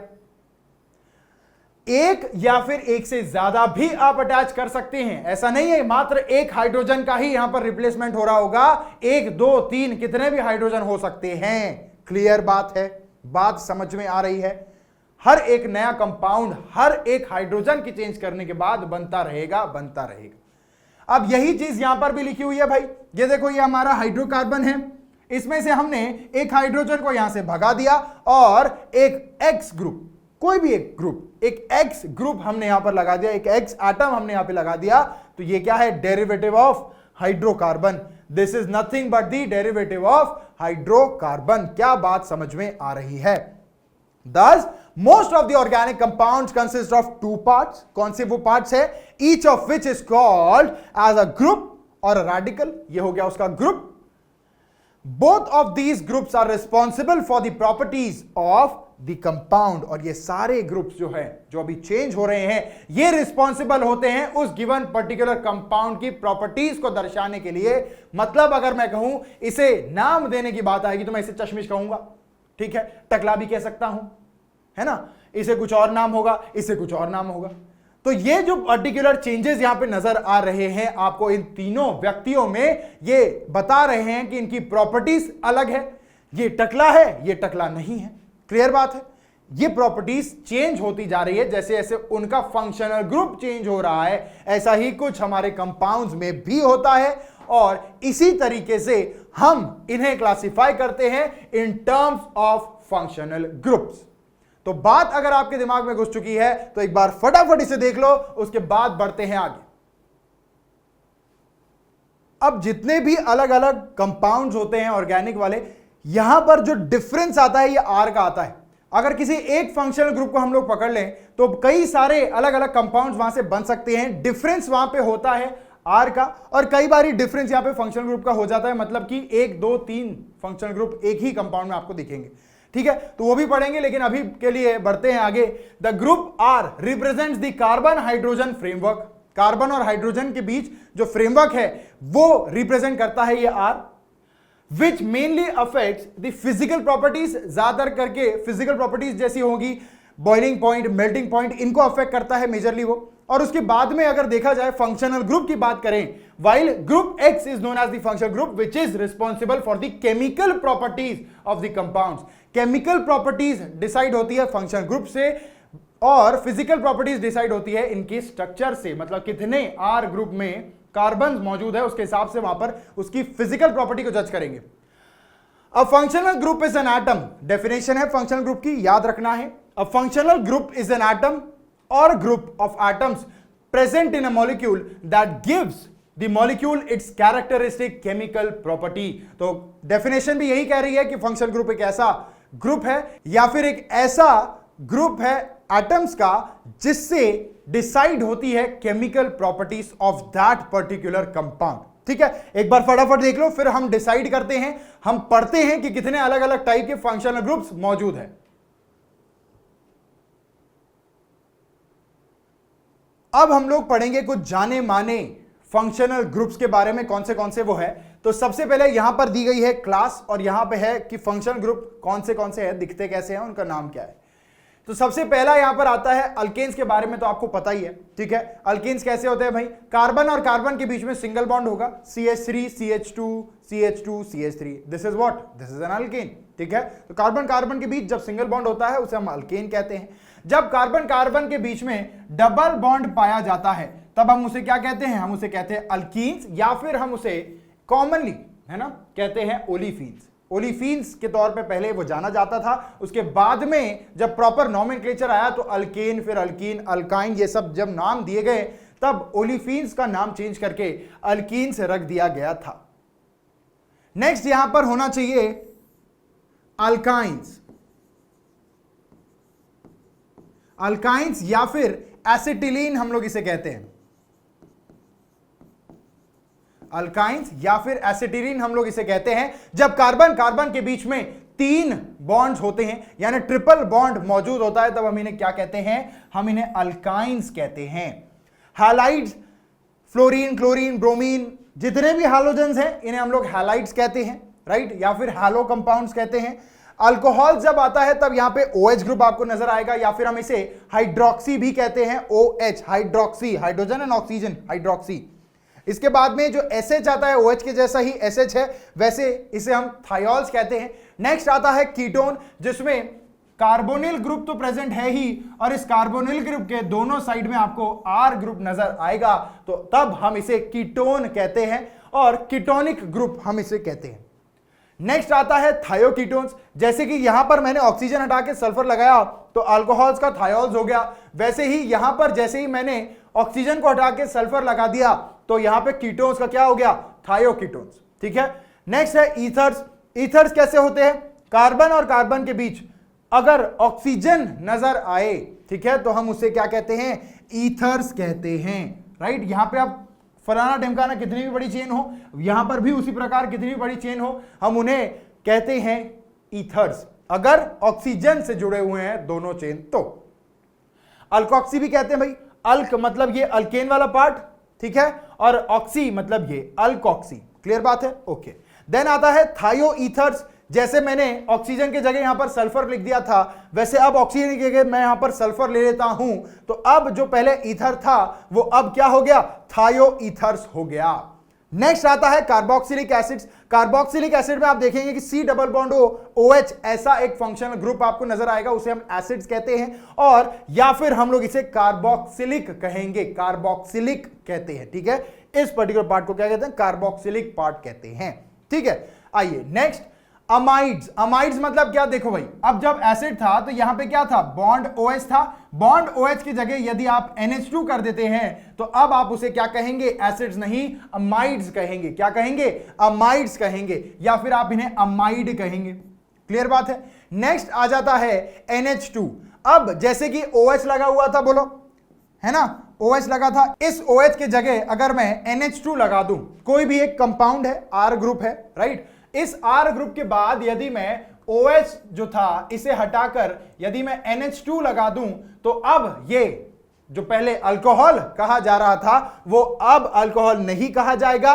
एक या फिर एक से ज्यादा भी आप अटैच कर सकते हैं, ऐसा नहीं है मात्र एक हाइड्रोजन का ही यहां पर रिप्लेसमेंट हो रहा होगा। 1 2 3 कितने भी हाइड्रोजन हो सकते हैं। क्लियर बात है, बात समझ में आ रही है। हर एक नया कंपाउंड हर एक हाइड्रोजन की चेंज करने के बाद बनता रहेगा, बनता रहेगा। अब यही चीज यहां पर भी लिखी हुई है भाई। ये देखो, ये हमारा हाइड्रोकार्बन है, इसमें से हमने एक हाइड्रोजन को यहां से भगा दिया और एक X ग्रुप, कोई भी एक ग्रुप, एक X ग्रुप हमने यहां पर लगा दिया, एक X एटम हमने यहां पे लगा दिया। तो ये क्या है, derivative of hydrocarbon. This is nothing but the derivative of hydrocarbon. क्या बात समझ में आ रही है? Thus, most of the organic compounds consist of 2 parts. कौन से वो parts है? Each of which is called as a group or a radical. ये हो गया उसका group. Both of these groups are responsible for the properties of the compound. और ये सारे ग्रुप्स जो है, जो अभी चेंज हो रहे हैं, ये रिस्पॉन्सिबल होते हैं उस गिवन पर्टिकुलर कंपाउंड की प्रॉपर्टीज को दर्शाने के लिए। मतलब अगर मैं कहूं, इसे नाम देने की बात आएगी तो मैं इसे चश्मिश कहूंगा, ठीक है, टकला भी कह सकता हूं, है ना। इसे कुछ और नाम होगा, इसे कुछ और नाम होगा। तो ये जो पर्टिकुलर चेंजेस यहां पे नजर आ रहे हैं आपको इन तीनों व्यक्तियों में, ये बता रहे हैं कि इनकी प्रॉपर्टीज अलग है। ये टकला है, ये टकला नहीं है। क्लियर बात है। ये प्रॉपर्टीज चेंज होती जा रही है जैसे जैसे उनका फंक्शनल ग्रुप चेंज हो रहा है, ऐसा ही कुछ हमारे कंपाउंड्स में भी होता है और इसी तरीके से हम इन्हें क्लासिफाई करते हैं in terms of functional groups. तो बात अगर आपके दिमाग में घुस चुकी है तो एक बार फटाफट इसे देख लो, उसके बाद बढ़ते हैं आगे। अब जितने भी अलग अलग कंपाउंड्स होते हैं ऑर्गेनिक वाले, यहां पर जो डिफरेंस आता है ये आर का आता है। अगर किसी एक फंक्शनल ग्रुप को हम लोग पकड़ लें तो कई सारे अलग अलग कंपाउंड्स वहां से बन सकते हैं। डिफरेंस वहां पे होता है आर का, और कई बार डिफरेंस यहां पे फंक्शनल ग्रुप का हो जाता है, मतलब कि 1 2 3 फंक्शनल ग्रुप एक ही कंपाउंड में आपको दिखेंगे। ठीक है, तो वो भी पढ़ेंगे, लेकिन अभी के लिए बढ़ते हैं आगे। The group R represents the carbon hydrogen framework. Carbon और हाइड्रोजन के बीच जो फ्रेमवर्क है वो रिप्रेजेंट करता है ये R, which mainly affects the physical properties. ज्यादातर करके फिजिकल प्रॉपर्टीज जैसी होगी, बॉइलिंग पॉइंट, मेल्टिंग पॉइंट, इनको अफेक्ट करता है मेजरली वो। और उसके बाद में अगर देखा जाए फंक्शनल ग्रुप की बात करें, while group X is known as the functional group which is responsible for the chemical properties of the compounds। Chemical properties decide होती है फंक्शनल ग्रुप से और फिजिकल प्रॉपर्टीज डिसाइड होती है इनके स्ट्रक्चर से, मतलब कितने आर ग्रुप में कार्बन मौजूद है उसके हिसाब से वहां पर उसकी फिजिकल प्रॉपर्टी को जज करेंगे। A functional group is an atom. Definition है फंक्शनल ग्रुप की, याद रखना है। A functional group is an atom or group of atoms present in a molecule that gives the molecule its characteristic chemical property। तो definition भी यही कह रही है कि फंक्शनल ग्रुप एक ऐसा ग्रुप है या फिर एक ऐसा ग्रुप है एटम्स का जिससे डिसाइड होती है chemical properties of that particular compound. ठीक है, एक बार फटाफट देख लो, फिर हम डिसाइड करते हैं, हम पढ़ते हैं कि कितने अलग अलग टाइप के फंक्शनल ग्रुप्स मौजूद हैं। अब हम लोग पढ़ेंगे कुछ जाने माने फंक्शनल ग्रुप्स के बारे में, कौन से वो है। तो सबसे पहले यहां पर दी गई है क्लास और यहां पे है कि फंक्शनल ग्रुप कौन से है, दिखते कैसे हैं, उनका नाम क्या है। तो सबसे पहला यहां पर आता है अल्केन्स के बारे में, तो आपको पता ही है। ठीक है, अल्केन्स कैसे होते हैं भाई, कार्बन और कार्बन के बीच में सिंगल बॉन्ड होगा, CH3 CH2 CH2 CH3, this is what, this is an alkane. ठीक है, तो कार्बन कार्बन के बीच जब सिंगल बॉन्ड होता है उसे हम अल्केन कहते हैं। जब कार्बन कार्बन के बीच में डबल बॉन्ड पाया जाता है तब हम उसे क्या कहते हैं, हम उसे कहते हैं अल्कीन्स, या फिर हम उसे कॉमनली, है ना, कहते हैं ओलिफीन्स। ओलिफीन्स के तौर पे पहले वो जाना जाता था, उसके बाद में जब प्रॉपर नॉमेनक्लेचर आया तो अल्केन, फिर अल्कीन, अल्काइन, ये सब जब नाम दिए गए तब ओलिफीन्स का नाम चेंज करके अल्कीन्स रख दिया गया था। नेक्स्ट यहां पर होना चाहिए अल्काइंस। अल्काइंस या फिर एसिटिलीन हम लोग इसे कहते हैं। अल्काइंस या फिर एसिटिलीन हम लोग इसे कहते हैं जब कार्बन कार्बन के बीच में 3 बॉन्ड्स होते हैं, यानी ट्रिपल बॉन्ड मौजूद होता है, तब हम इन्हें क्या कहते हैं, हम इन्हें अल्काइंस कहते हैं। हैलाइड्स, फ्लोरीन, क्लोरीन, ब्रोमीन, जितने भी हैलोजेंस हैं इन्हें हम लोग हैलाइड्स कहते हैं, राइट, या फिर हैलो कंपाउंड्स कहते हैं। अल्कोहल जब आता है तब यहां पे OH ग्रुप आपको नजर आएगा, या फिर हम इसे हाइड्रोक्सी भी कहते हैं, OH, hydroxy, hydrogen and oxygen, hydroxy. इसके बाद में जो SH आता है OH के जैसा ही SH है, वैसे इसे हम थायोल्स कहते हैं। नेक्स्ट आता है कीटोन, जिसमें कार्बोनिल ग्रुप तो प्रेजेंट है ही, और इस कार्बोनिल ग्रुप के दोनों साइड में आपको R ग्रुप नजर आएगा, तो तब हम इसे कीटोन कहते हैं और कीटोनिक ग्रुप हम इसे कहते हैं। नेक्स्ट आता है थायोकीटोन्स, जैसे कि यहां पर मैंने ऑक्सीजन हटा के सल्फर लगाया तो अल्कोहल्स का थायोल्स हो गया, वैसे ही यहां पर जैसे ही मैंने ऑक्सीजन को हटा के सल्फर लगा दिया तो यहां पे कीटोन्स का क्या हो गया, थायोकीटोन्स। ठीक है, नेक्स्ट है ईथर्स। ईथर्स कैसे होते हैं, कार्बन और कार्बन के बीच अगर ऑक्सीजन नजर आए, ठीक है, तो हम उसे क्या कहते हैं, ईथर्स कहते हैं, राइट। यहां पे आप फलाना ढिमकाना कितनी भी बड़ी चेन हो, यहां पर भी उसी प्रकार कितनी भी बड़ी चेन हो, हम उन्हें कहते हैं ईथर्स, अगर ऑक्सीजन से जुड़े हुए हैं दोनों चेन तो। अल्कोक्सी भी कहते हैं भाई, अल्क मतलब ये अल्केन वाला पार्ट, ठीक है, और ऑक्सी मतलब ये अल्कोक्सी। क्लियर बात है, ओके। देन आता है थायो ईथर्स, जैसे मैंने ऑक्सीजन की जगह यहां पर सल्फर लिख दिया था, वैसे अब ऑक्सीजन की जगह मैं यहां पर सल्फर ले लेता हूं, तो अब जो पहले ईथर था वो अब क्या हो गया, थायो ईथर्स हो गया। नेक्स्ट आता है कार्बोक्सिलिक एसिड्स। कार्बोक्सिलिक एसिड में आप देखेंगे कि C डबल बॉन्ड OH ऐसा एक फंक्शनल ग्रुप आपको नजर आएगा, उसे हम एसिड्स कहते हैं, और या फिर हम लोग इसे कार्बोक्सिलिक कहेंगे, कार्बोक्सिलिक कहते हैं। ठीक है, इस पर्टिकुलर पार्ट को क्या कहते हैं, कार्बोक्सिलिक पार्ट कहते हैं। ठीक है, आइए नेक्स्ट अमाइड्स। अमाइड्स मतलब क्या, देखो भाई, अब जब एसिड था तो यहां पे क्या था, बॉन्ड OH था, बॉन्ड OH की जगह यदि आप NH2 कर देते हैं तो अब आप उसे क्या कहेंगे, एसिड्स नहीं अमाइड्स कहेंगे। क्या कहेंगे, अमाइड्स कहेंगे, या फिर आप इन्हें अमाइड कहेंगे। क्लियर बात है। नेक्स्ट आ जाता है NH2। अब जैसे कि OH लगा हुआ था, बोलो, है ना, OH लगा था, इस OH की जगह अगर मैं NH2 लगा दूं, कोई भी एक कंपाउंड है, R ग्रुप है, राइट, इस R ग्रुप के बाद यदि मैं OH जो था इसे हटाकर यदि मैं NH2 लगा दूं, तो अब ये जो पहले अल्कोहल कहा जा रहा था वो अब अल्कोहल नहीं कहा जाएगा,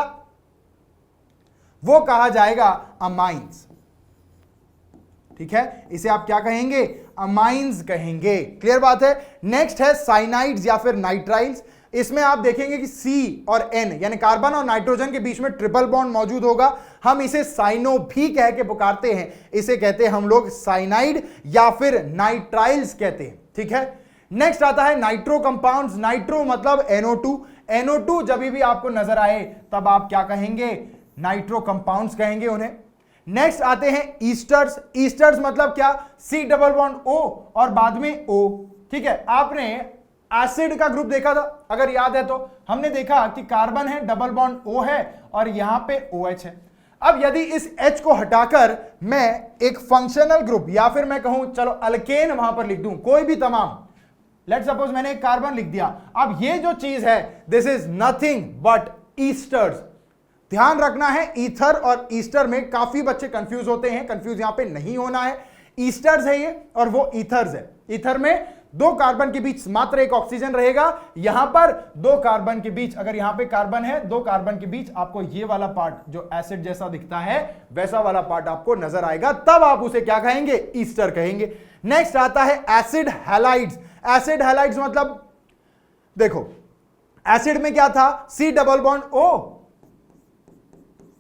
वो कहा जाएगा अमाइंस। ठीक है, इसे आप क्या कहेंगे, अमाइंस कहेंगे। क्लियर बात है। नेक्स्ट है साइनाइड्स या फिर नाइट्राइल्स। इसमें आप देखेंगे कि C और N यानी कार्बन और नाइट्रोजन के बीच में ट्रिपल बॉन्ड मौजूद होगा, हम इसे साइनो भी कह के पुकारते हैं, इसे कहते हैं हम लोग साइनाइड या फिर नाइट्राइल्स कहते हैं। ठीक है, नेक्स्ट आता है नाइट्रो कंपाउंड्स। नाइट्रो मतलब NO2। NO2 जब भी आपको नजर आए तब आप क्या कहेंगे, नाइट्रो कंपाउंड्स कहेंगे उन्हें। नेक्स्ट आते हैं ईस्टर्स। ईस्टर्स मतलब क्या, C डबल बॉन्ड O और बाद में O। ठीक है, आपने एसिड का ग्रुप देखा था, अगर याद है तो हमने देखा कि कार्बन है, डबल बॉन्ड O है और यहां पे OH है। अब यदि इस H को हटाकर मैं एक फंक्शनल ग्रुप या फिर मैं कहूं चलो अल्केन वहां पर लिख दूं, कोई भी तमाम, लेट सपोज मैंने एक कार्बन लिख दिया, अब ये जो चीज है this is nothing but esters. ध्यान रखना है, ईथर और ईस्टर में काफी बच्चे कंफ्यूज होते हैं, कंफ्यूज यहां पे नहीं होना है। ईस्टर्स है ये और वो ईथर्स है। ईथर में दो कार्बन के बीच मात्र एक ऑक्सीजन रहेगा, यहां पर दो कार्बन के बीच, अगर यहां पे कार्बन है, दो कार्बन के बीच आपको ये वाला पार्ट जो एसिड जैसा दिखता है वैसा वाला पार्ट आपको नजर आएगा, तब आप उसे क्या कहेंगे, ईस्टर कहेंगे। नेक्स्ट आता है एसिड हैलाइड्स। एसिड हैलाइड्स मतलब देखो, एसिड में क्या था, C डबल बॉन्ड O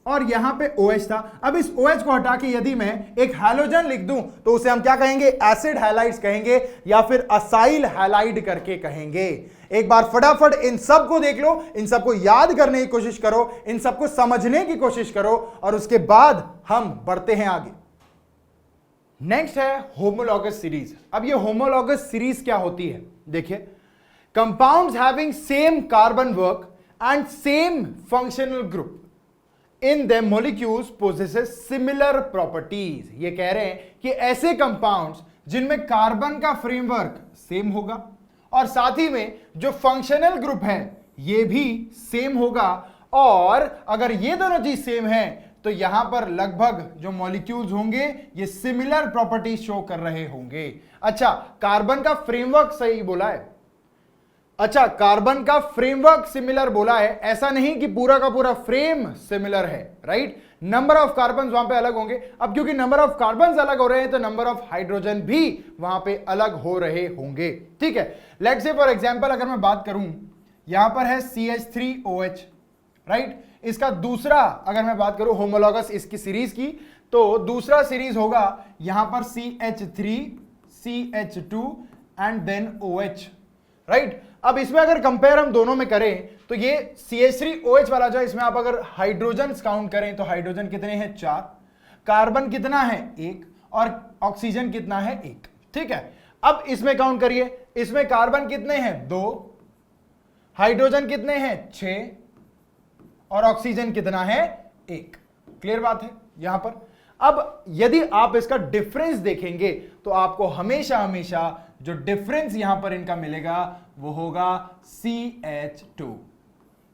और यहां पे OH था। अब इस OH को हटा के यदि मैं एक हैलोजन लिख दूं तो उसे हम क्या कहेंगे, एसिड हैलाइड्स कहेंगे या फिर असाइल हैलाइड करके कहेंगे। एक बार फटाफट इन सब को देख लो, इन सबको याद करने की कोशिश करो, इन सबको समझने की कोशिश करो और उसके बाद हम बढ़ते हैं आगे। नेक्स्ट है होमोलॉगस सीरीज। अब ये होमोलॉगस सीरीज क्या होती है, देखिए, compounds having same carbon work and same functional group in the molecules possesses similar properties. ये कह रहे हैं कि ऐसे कंपाउंड्स जिनमें कार्बन का फ्रेमवर्क सेम होगा और साथ ही में जो फंक्शनल ग्रुप है ये भी सेम होगा, और अगर ये दोनों चीज सेम है तो यहां पर लगभग जो मॉलिक्यूल्स होंगे ये सिमिलर प्रॉपर्टीज शो कर रहे होंगे। अच्छा, कार्बन का फ्रेमवर्क सही बोला है, अच्छा कार्बन का फ्रेमवर्क सिमिलर बोला है, ऐसा नहीं कि पूरा का पूरा फ्रेम सिमिलर है, राइट। नंबर ऑफ कार्बन वहां पे अलग होंगे। अब क्योंकि नंबर ऑफ कार्बन अलग हो रहे हैं तो नंबर ऑफ हाइड्रोजन भी वहां पे अलग हो रहे होंगे। ठीक है, लेट्स से फॉर एग्जांपल अगर मैं बात करूं, यहां पर है CH3OH, राइट। इसका दूसरा अगर मैं बात करूं होमोलॉगस इसकी सीरीज की, तो दूसरा सीरीज होगा यहां पर CH3 CH2 and then OH, right. अब इसमें अगर कंपेयर हम दोनों में करें तो ये CH3OH वाला जो है, इसमें आप अगर हाइड्रोजन काउंट करें तो हाइड्रोजन कितने हैं, 4, कार्बन कितना है, 1, और ऑक्सीजन कितना है, 1। ठीक है, अब इसमें काउंट करिए, इसमें कार्बन कितने हैं, 2, हाइड्रोजन कितने हैं, 6, और ऑक्सीजन कितना है, 1। क्लियर बात है यहां पर। अब यदि आप इसका डिफरेंस देखेंगे तो आपको हमेशा हमेशा जो डिफरेंस यहां पर इनका मिलेगा वो होगा CH2।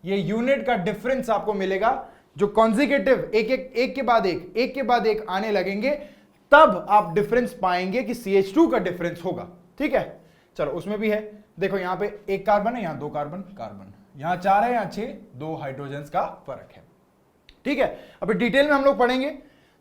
ये यूनिट का डिफरेंस आपको मिलेगा, जो कॉन्जिक्यूटिव एक के बाद एक आने लगेंगे, तब आप डिफरेंस पाएंगे कि CH2 का डिफरेंस होगा। ठीक है, चलो उसमें भी है, देखो यहां पे एक कार्बन है, यहां 2 कार्बन, यहां 4 है, यहां 6, 2 हाइड्रोजन का फर्क है। ठीक है, अभी डिटेल में हम लोग पढ़ेंगे।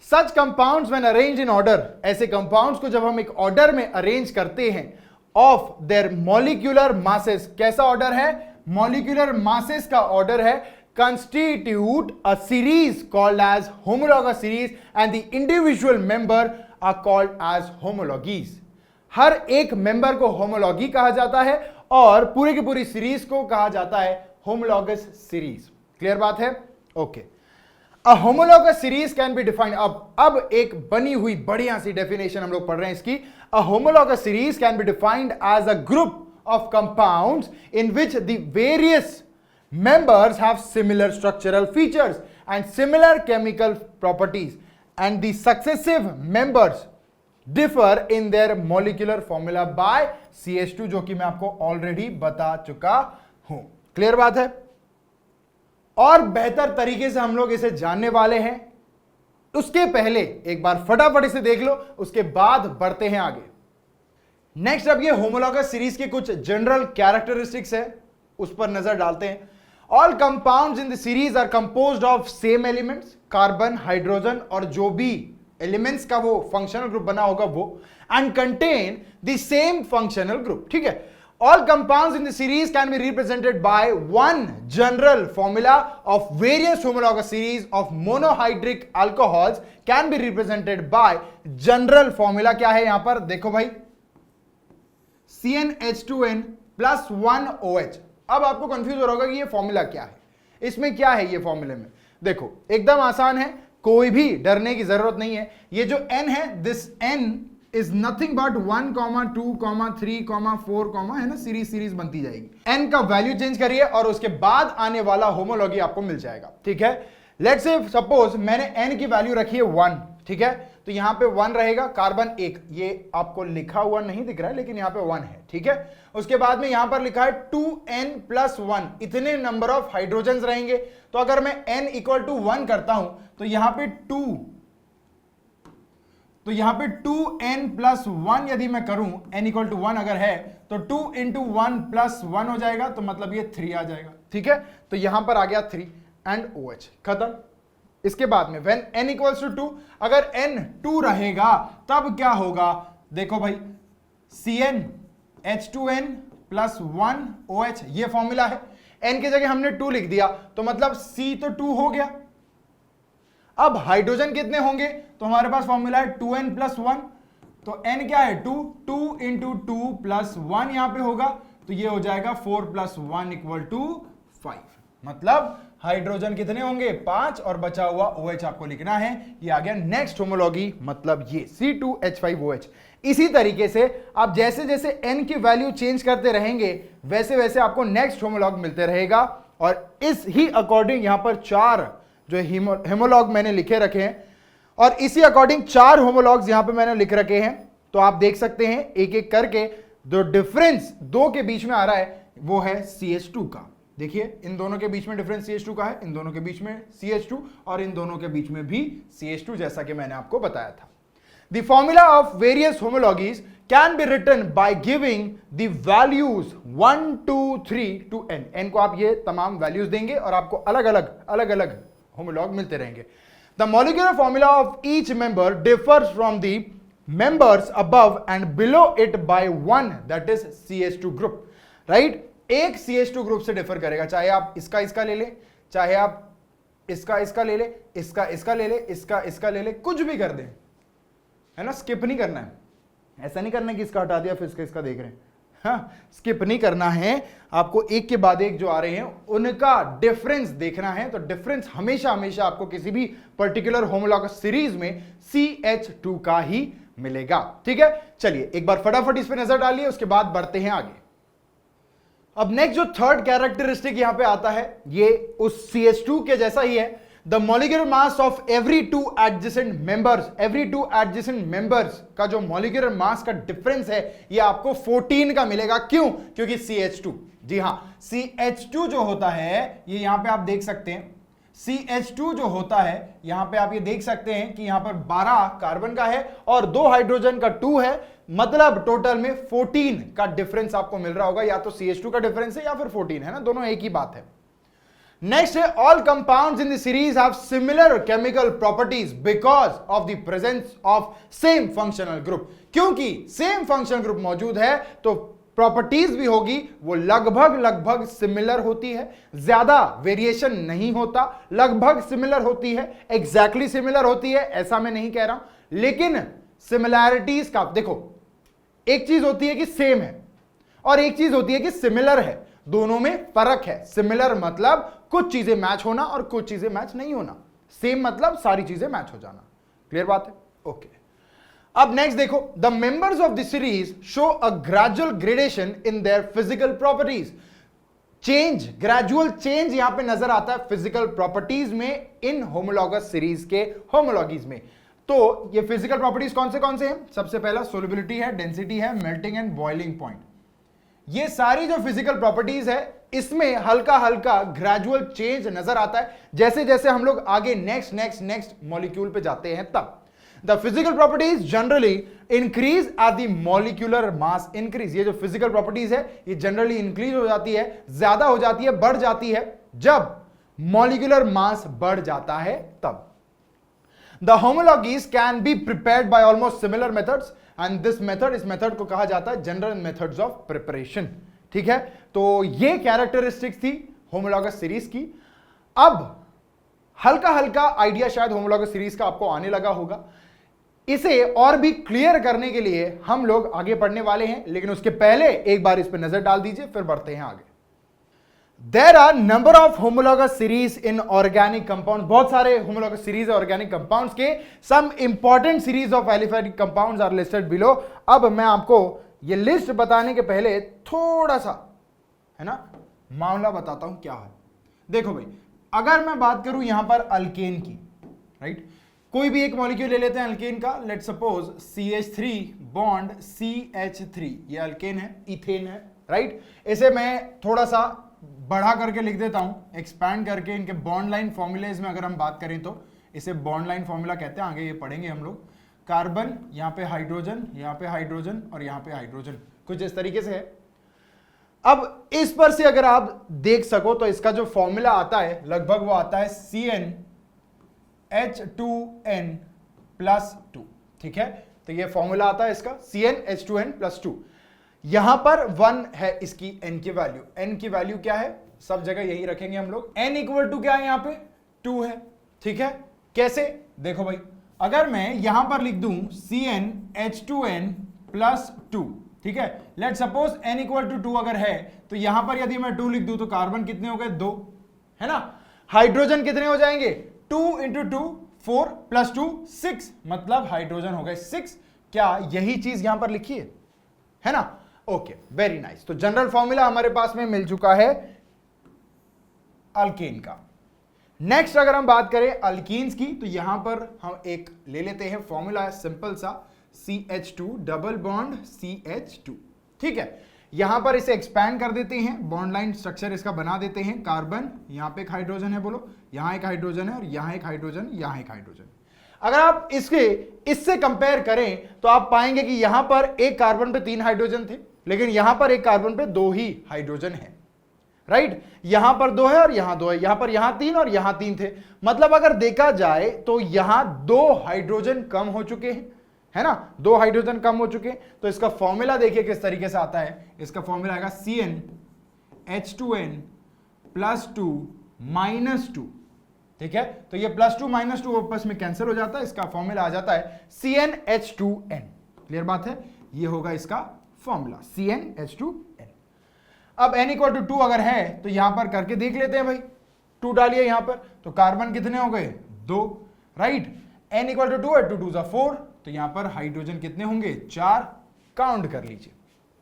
Such compounds when arranged in order, ऐसे कंपाउंड्स को जब हम एक ऑर्डर में अरेंज करते हैं, ऑफ देयर मॉलिक्यूलर मासेस, कैसा ऑर्डर है? मॉलिक्यूलर मासेस का ऑर्डर है, constitute a series called as homologous series and the individual member are called as homologies. हर एक मेंबर को होमोलॉगी कहा जाता है और पूरी की पूरी सीरीज को कहा जाता है होमोलॉगस सीरीज। क्लियर बात है? Okay. A homologous series can be defined, अब एक बनी हुई बढ़िया सी डेफिनेशन हम लोग पढ़ रहे हैं इसकी। A homologous series can be defined as a group of compounds in which the various members have similar structural features and similar chemical properties and the successive members differ in their molecular formula by CH2, जो कि मैं आपको already बता चुका हूं। Clear बात है? और बेहतर तरीके से हम लोग इसे जानने वाले हैं। उसके पहले एक बार फटाफट इसे देख लो, उसके बाद बढ़ते हैं आगे। नेक्स्ट अब ये होमोलॉगस सीरीज के कुछ जनरल कैरेक्टरिस्टिक्स है, उस पर नजर डालते हैं। All compounds in the series are composed of same elements, carbon, hydrogen और जो भी एलिमेंट्स का वो फंक्शनल ग्रुप बना होगा वो, and contain the same functional group। ठीक है? All compounds in the series can be represented by one general formula of various homologous series of monohydric alcohols can be represented by general formula। क्या है यहां पर? देखो भाई, CnH2n plus 1OH। अब आपको कंफ्यूज हो रहा होगा कि ये फॉर्मूला क्या है, इसमें क्या है ये फॉर्मूले में। देखो एकदम आसान है, कोई भी डरने की जरूरत नहीं है। ये जो n है, this n is nothing but 1, 2, 3, 4, है ना, सीरीज बनती जाएगी। n का वैल्यू चेंज करिए और उसके बाद आने वाला होमोलॉगी आपको मिल जाएगा। ठीक है? लेट्स से सपोज मैंने n की वैल्यू रखी है 1, ठीक है? तो यहां पे 1 रहेगा, कार्बन 1, ये आपको लिखा हुआ नहीं दिख रहा है लेकिन यहां पे 1 है। ठीक है? उसके बाद में यहां पर लिखा है 2n+1, इतने नंबर ऑफ हाइड्रोजन्स रहेंगे। तो अगर मैं n = 1 करता हूं तो यहां पे 2n+1 यदि मैं करूं, n = 1 अगर है तो 2 × 1+1 हो जाएगा, तो मतलब ये 3 आ जाएगा। ठीक है? तो यहां पर आ गया 3 एंड OH, खत्म। इसके बाद में when n = 2, अगर n 2 रहेगा तब क्या होगा? देखो भाई, CnH2n + 1OH, ये फॉर्मूला है। n की जगह हमने 2 लिख दिया तो मतलब C तो 2 हो गया। अब हाइड्रोजन कितने होंगे? तो हमारे पास फॉर्मूला है 2n+1, तो n क्या है? 2 × 2 + 1 यहां पे होगा, तो ये हो जाएगा 4 + 1 = 5। मतलब हाइड्रोजन कितने होंगे? 5, और बचा हुआ OH आपको लिखना है। ये आ गया नेक्स्ट होमोलॉगी, मतलब ये C2H5OH। इसी तरीके से आप जैसे जैसे n की वैल्यू चेंज करते रहेंगे वैसे वैसे आपको नेक्स्ट होमोलॉग मिलते रहेगा। और इस ही अकॉर्डिंग यहां पर 4 जो होमोलॉग मैंने लिखे रखे हैं, और इसी अकॉर्डिंग 4 होमोलॉग्स यहां पे मैंने लिख रखे हैं। तो आप देख सकते हैं एक एक करके जो डिफरेंस 2 के बीच में आ रहा है वो है CH2 का। देखिए, इन दोनों के बीच में डिफरेंस CH2 का है, इन दोनों के बीच में CH2, और इन दोनों के बीच में भी CH2, जैसा कि मैंने आपको बताया था। The formula of various homologies can be written by giving the values 1, 2, 3 to n। n को आप ये तमाम वैल्यूज देंगे और आपको अलग अलग होमोलॉग मिलते रहेंगे। The molecular formula of each member differs from the members above and below it by 1, that is CH2 group, right? एक CH2 ग्रुप से डिफर करेगा, चाहे आप इसका ले ले, चाहे आप इसका ले ले, इसका ले ले, इसका ले ले, कुछ भी कर दें, है ना। स्किप नहीं करना है, ऐसा नहीं करना कि इसका हटा दिया फिर इसका देख रहे हैं, हाँ, स्किप नहीं करना है। आपको एक के बाद एक जो आ रहे हैं उनका डिफरेंस देखना है। तो डिफरेंस हमेशा आपको किसी भी पर्टिकुलर होमोलॉगस सीरीज में CH2 का ही मिलेगा। ठीक है? चलिए एक बार फटाफट इस पर नजर डालिए, उसके बाद बढ़ते हैं आगे। अब नेक्स्ट जो थर्ड कैरेक्टरिस्टिक यहां पे आता है, ये उस CH2 के जैसा ही है। The molecular mass of every 2 adjacent members का जो मॉलिक्यूलर मास का डिफरेंस है ये आपको 14 का मिलेगा। क्यों? क्योंकि CH2, जी हां, CH2 जो होता है ये यहां पे आप देख सकते हैं, CH2 जो होता है यहां पे आप ये देख सकते हैं कि यहां पर 12 कार्बन का है और 2 हाइड्रोजन का 2 है, मतलब टोटल में 14 का डिफरेंस आपको मिल रहा होगा। या तो CH2 का डिफरेंस है या फिर 14, है ना, दोनों एक ही बात है। नेक्स्ट है all compounds in the series have similar chemical properties because of the presence of same functional group. क्योंकि सेम फंक्शनल ग्रुप मौजूद है तो प्रॉपर्टीज भी होगी वो लगभग सिमिलर होती है, ज्यादा वेरिएशन नहीं होता, लगभग सिमिलर होती है, एग्जैक्टली सिमिलर होती है ऐसा मैं नहीं कह रहा हूं, लेकिन सिमिलैरिटीज का देखो, एक चीज होती है कि सेम है और एक चीज होती है कि सिमिलर है, दोनों में फर्क है। सिमिलर मतलब कुछ चीजें मैच होना और कुछ चीजें मैच नहीं होना, सेम मतलब सारी चीजें मैच हो जाना। क्लियर बात है? ओके। अब नेक्स्ट देखो, the members of the series show a gradual gradation in their physical properties. Change, gradual change यहां पे नजर आता है फिजिकल प्रॉपर्टीज में इन होमोलॉगस सीरीज के होमोलॉगीज में। तो ये फिजिकल प्रॉपर्टीज कौन से हैं? सबसे पहला सोल्युबिलिटी है, डेंसिटी है, मेल्टिंग एंड बॉइलिंग पॉइंट। ये सारी जो फिजिकल प्रॉपर्टीज है इसमें हल्का हल्का ग्रेजुअल चेंज नजर आता है जैसे जैसे हम लोग आगे नेक्स्ट मॉलिक्यूल पे जाते हैं तब। The physical properties generally increase at the molecular mass increase. ये जो फिजिकल प्रॉपर्टीज है ये जनरली इंक्रीज हो जाती है, ज्यादा हो जाती है, बढ़ जाती है जब मॉलिक्यूलर मास बढ़ जाता है तब। The homologues can be prepared by almost similar methods and this method, इस मेथड को कहा जाता है जनरल मेथड्स ऑफ प्रिपरेशन। ठीक है, तो ये कैरेक्टरिस्टिक्स थी होमोलॉगस सीरीज की। अब हल्का हल्का आइडिया शायद होमोलॉगस सीरीज का आपको आने लगा होगा। इसे और भी क्लियर करने के लिए हम लोग आगे बढ़ने वाले हैं, लेकिन उसके पहले एक बार इस पर नजर डाल दीजिए फिर बढ़ते हैं आगे। There are number of homologous series in organic compounds. बहुत सारे homologous series organic compounds के some important series of aliphatic compounds are listed below. अब मैं आपको ये लिस्ट बताने के पहले थोड़ा सा है ना मामला बताता हूं क्या है। देखो भाई, अगर मैं बात करूं यहां पर अल्केन की, राइट, कोई भी एक मॉलिक्यूल ले लेते हैं अल्केन का, let suppose CH3 bond CH3, ये अल्केन है, इथेन है, राइट। इसे मैं थोड़ा सा बढ़ा करके लिख देता हूं, एक्सपैंड करके। इनके बॉन्ड लाइन फॉर्मूलेज में अगर हम बात करें तो इसे बॉन्ड लाइन फॉर्मूला कहते हैं, आगे ये पढ़ेंगे हम लोग। कार्बन, यहां पे हाइड्रोजन, यहां पे हाइड्रोजन और यहां पे हाइड्रोजन, कुछ इस तरीके से है। अब इस पर से अगर आप देख सको तो इसका जो फॉर्मूला आता है लगभग वो आता है CnH2n+2। ठीक है, तो ये फॉर्मूला आता है इसका CnH2n+2। यहां पर 1 है इसकी n की वैल्यू। n की वैल्यू क्या है, सब जगह यही रखेंगे हम लोग। n इक्वल टू क्या है, यहां पे 2 है। ठीक है, कैसे? देखो भाई, अगर मैं यहां पर लिख दूं CnH2n+2, ठीक है, let suppose n equal to 2 अगर है तो यहां पर यदि मैं 2 लिख दूं तो कार्बन कितने हो गए, 2, है ना। हाइड्रोजन कितने हो जाएंगे, 2 × 2 4 + 2 6, मतलब हाइड्रोजन हो गए 6। क्या यही चीज यहां पर लिखी है ना? Okay, very nice. तो जनरल फॉर्मूला हमारे पास में मिल चुका है अल्केन का। नेक्स्ट अगर हम बात करें अल्कीन्स की तो यहां पर हम एक ले लेते हैं फॉर्मूला है सिंपल सा, CH2 डबल बॉन्ड CH2। ठीक है, यहां पर इसे एक्सपैंड कर देते हैं, बॉन्ड लाइन स्ट्रक्चर इसका बना देते हैं। कार्बन, यहां पे एक हाइड्रोजन है, बोलो, यहां एक हाइड्रोजन है और यहां एक हाइड्रोजन, यहां एक हाइड्रोजन। अगर आप इससे कंपेयर करें तो आप पाएंगे कि यहां पर एक कार्बन पे 3 हाइड्रोजन थे, लेकिन यहां पर एक कार्बन पे 2 ही हाइड्रोजन है, राइट। यहां पर 2 है और यहां 2 है, यहां पर यहां 3 और यहां 3 थे। मतलब अगर देखा जाए तो यहां 2 हाइड्रोजन कम हो चुके हैं, है ना, 2 हाइड्रोजन कम हो चुके हैं। तो इसका फॉर्मूला देखिए किस तरीके से आता है। इसका फॉर्मूला आएगा CnH2n+2 ठीक है, तो ये +2 -2 आपस में कैंसिल हो जाता है, इसका फॉर्मूला आ जाता है CnH2n। क्लियर बात है, ये होगा इसका फॉर्मूला CnH2n। अब n = 2 अगर है तो यहां पर करके देख लेते हैं भाई, 2 डालिए यहां पर, तो कार्बन कितने हो गए, 2, राइट। n = 2 है, 2 2 4, तो यहां पर हाइड्रोजन कितने होंगे, 4। काउंट कर लीजिए,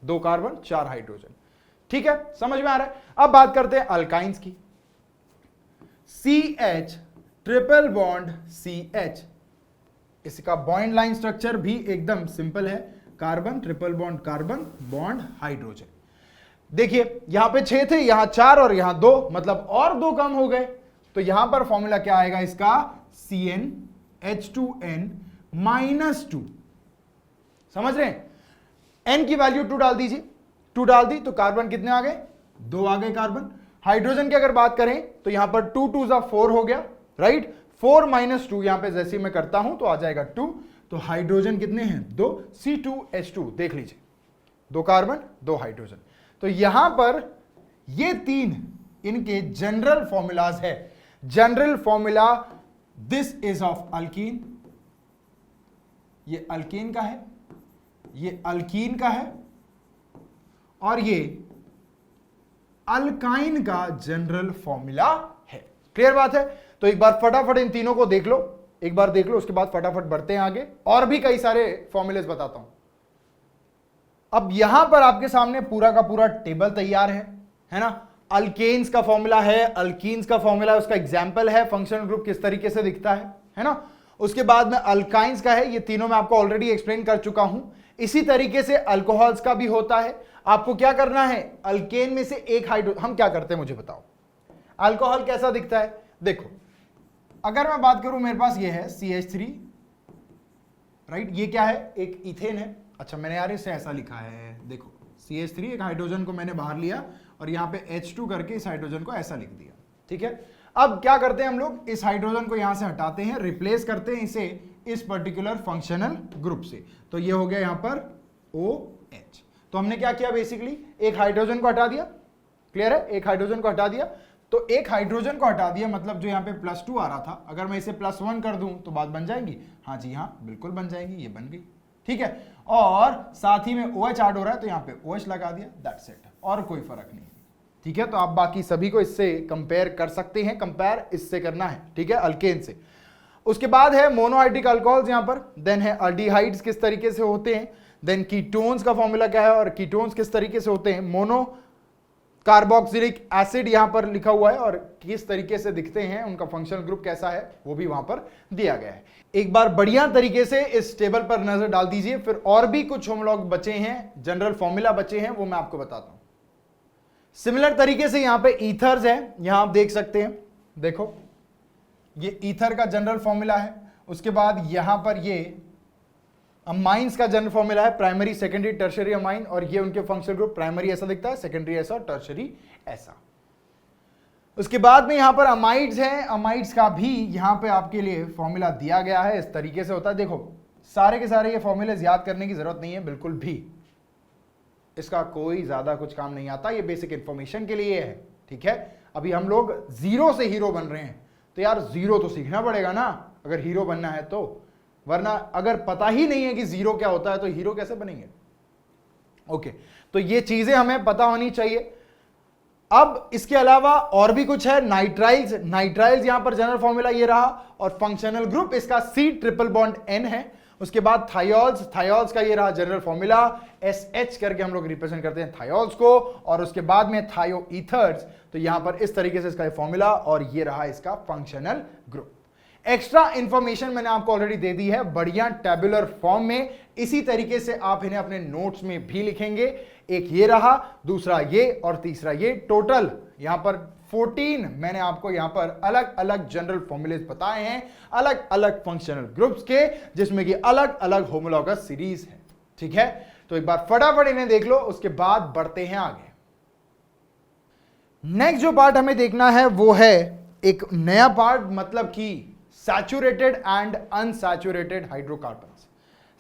2 कार्बन 4 हाइड्रोजन। ठीक है, समझ में आ रहा है। अब बात करते हैं अल्काइंस की। CH ट्रिपल बॉन्ड CH, इसका बॉन्ड लाइन स्ट्रक्चर भी एकदम सिंपल है, carbon triple bond carbon bond hydrogen. देखिए यहां पे 6 थे, यहां 4 और यहां 2, मतलब और 2 कम हो गए। तो यहां पर फॉर्मूला क्या आएगा इसका, CnH2n-2। समझ रहे हैं, n की वैल्यू 2 डाल दीजिए, 2 डाल दी तो कार्बन कितने आ गए, 2 आ गए कार्बन। हाइड्रोजन की अगर बात करें तो यहां पर 2 2 4 हो गया, राइट। 4 - 2 यहां पे जैसे मैं करता हूं तो आ जाएगा 2। तो हाइड्रोजन कितने हैं? 2, C2H2 देख लीजिए, 2 कार्बन 2 हाइड्रोजन। तो यहां पर ये 3 इनके जनरल फॉर्मूलाज है। General formula, this is of alkyne, ये अल्कीन का है, ये अल्कीन का है, और ये अल्काइन का जनरल फॉर्मूला है। क्लियर बात है? तो एक बार फटाफट इन तीनों को देख लो, एक बार देख लो, उसके बाद फटाफट बढ़ते हैं आगे, और भी कई सारे फॉर्मूलेस बताता हूं। अब यहां पर आपके सामने पूरा का पूरा टेबल तैयार है ना। अल्केन्स का फॉर्मूला है, अल्कीन्स का फॉर्मूला है, उसका एग्जाम्पल है, फंक्शनल ग्रुप किस तरीके से दिखता है ना। उसके बाद में अल्काइंस का है, ये तीनों मैं आपको ऑलरेडी एक्सप्लेन कर चुका हूं। इसी तरीके से अल्कोहल्स का भी होता है। आपको क्या करना है, अल्केन में से एक हाइड्रोजन, हम क्या करते हैं मुझे बताओ, अल्कोहल कैसा दिखता है? देखो, अगर मैं बात करूं, मेरे पास ये है CH3, राइट, ये क्या है, एक इथेन है। अच्छा, मैंने यार इसे ऐसा लिखा है, देखो CH3, एक हाइड्रोजन को मैंने बाहर लिया और यहां पे H2 करके इस हाइड्रोजन को ऐसा लिख दिया, ठीक है। अब क्या करते हैं हम लोग, इस हाइड्रोजन को यहां से हटाते हैं, रिप्लेस करते हैं इसे इस पर्टिकुलर फंक्शनल ग्रुप से। तो ये हो गया यहां पर OH। तो हमने क्या किया, बेसिकली एक हाइड्रोजन को हटा दिया। क्लियर है? एक हाइड्रोजन को हटा दिया, तो एक हाइड्रोजन को हटा दिया, मतलब जो यहां पे +2 आ रहा था, अगर मैं इसे +1 कर दूं तो बात बन जाएगी। हाँ जी हाँ, बिल्कुल बन जाएगी, ये बन गई, ठीक है। और साथ ही में OH ऐड हो रहा है, तो यहां पे OH लगा दिया, दैट्स इट, और कोई फर्क नहीं, ठीक है। तो आप बाकी सभी को इससे कंपेयर कर सकते हैं, कंपेयर इससे करना है, ठीक है, अल्केन से। उसके बाद है मोनोहाइड्रिक अल्कोहल्स यहां पर, देन है अल्डिहाइड्स किस तरीके से होते हैं, देन कीटोन्स का फॉर्मूला क्या है और कीटोन्स किस तरीके से होते हैं, मोनो कार्बोक्सिलिक एसिड यहां पर लिखा हुआ है और किस तरीके से दिखते हैं, उनका फंक्शनल ग्रुप कैसा है वो भी वहां पर दिया गया है। एक बार बढ़िया तरीके से इस टेबल पर नजर डाल दीजिए, फिर और भी कुछ हम लोग बचे हैं, जनरल फॉर्मूला बचे हैं, वो मैं आपको बताता हूं। सिमिलर तरीके से यहां पे ईथर्स है, यहां आप देख सकते हैं, देखो ये ईथर का जनरल फॉर्मूला है। उसके बाद यहां पर ये अमाइंस का जनरल फॉर्मूला है, प्राइमरी, सेकेंडरी, टर्शियरी अमाइन, और ये उनके फंक्शनल ग्रुप, प्राइमरी ऐसा दिखता है, सेकेंडरी ऐसा और टर्शियरी ऐसा। उसके बाद में यहां पर अमाइड्स हैं, अमाइड्स का भी यहां पे आपके लिए फॉर्मूला दिया गया है, इस तरीके से होता है। देखो सारे के सारे ये फॉर्मूले याद करने की जरूरत नहीं है, बिल्कुल भी इसका कोई ज्यादा कुछ काम नहीं आता, ये बेसिक इंफॉर्मेशन के लिए है, ठीक है। अभी हम लोग जीरो से हीरो बन रहे हैं, तो यार जीरो तो सीखना पड़ेगा ना अगर हीरो बनना है तो, वरना अगर पता ही नहीं है कि जीरो क्या होता है तो हीरो कैसे बनेंगे। ओके, तो ये चीजें हमें पता होनी चाहिए। अब इसके अलावा और भी कुछ है, नाइट्राइल्स, नाइट्राइल्स यहां पर जनरल फॉर्मूला ये रहा, और फंक्शनल ग्रुप इसका C∧N है। उसके बाद थायोल्स, थायोल्स का ये रहा जनरल फॉर्मूला, SH करके हम लोग रिप्रेजेंट करते हैं थायोल्स को, और उसके बाद में थायो ईथर्स, तो यहां पर इस तरीके से इसका फॉर्मूला, और ये रहा इसका फंक्शनल ग्रुप। एक्स्ट्रा इंफॉर्मेशन मैंने आपको ऑलरेडी दे दी है बढ़िया टैबुलर फॉर्म में, इसी तरीके से आप इन्हें अपने नोट्स में भी लिखेंगे। एक ये रहा, दूसरा ये, और तीसरा ये। टोटल यहां पर 14 मैंने आपको यहां पर अलग अलग जनरल फॉर्मूलेस बताए हैं, अलग अलग फंक्शनल ग्रुप्स के, जिसमें कि अलग अलग होमोलॉगस सीरीज है, ठीक है। तो एक बार फटाफट इन्हें देख लो, उसके बाद बढ़ते हैं आगे। नेक्स्ट जो पार्ट हमें देखना है वो है एक नया पार्ट, मतलब कि saturated and unsaturated hydrocarbons.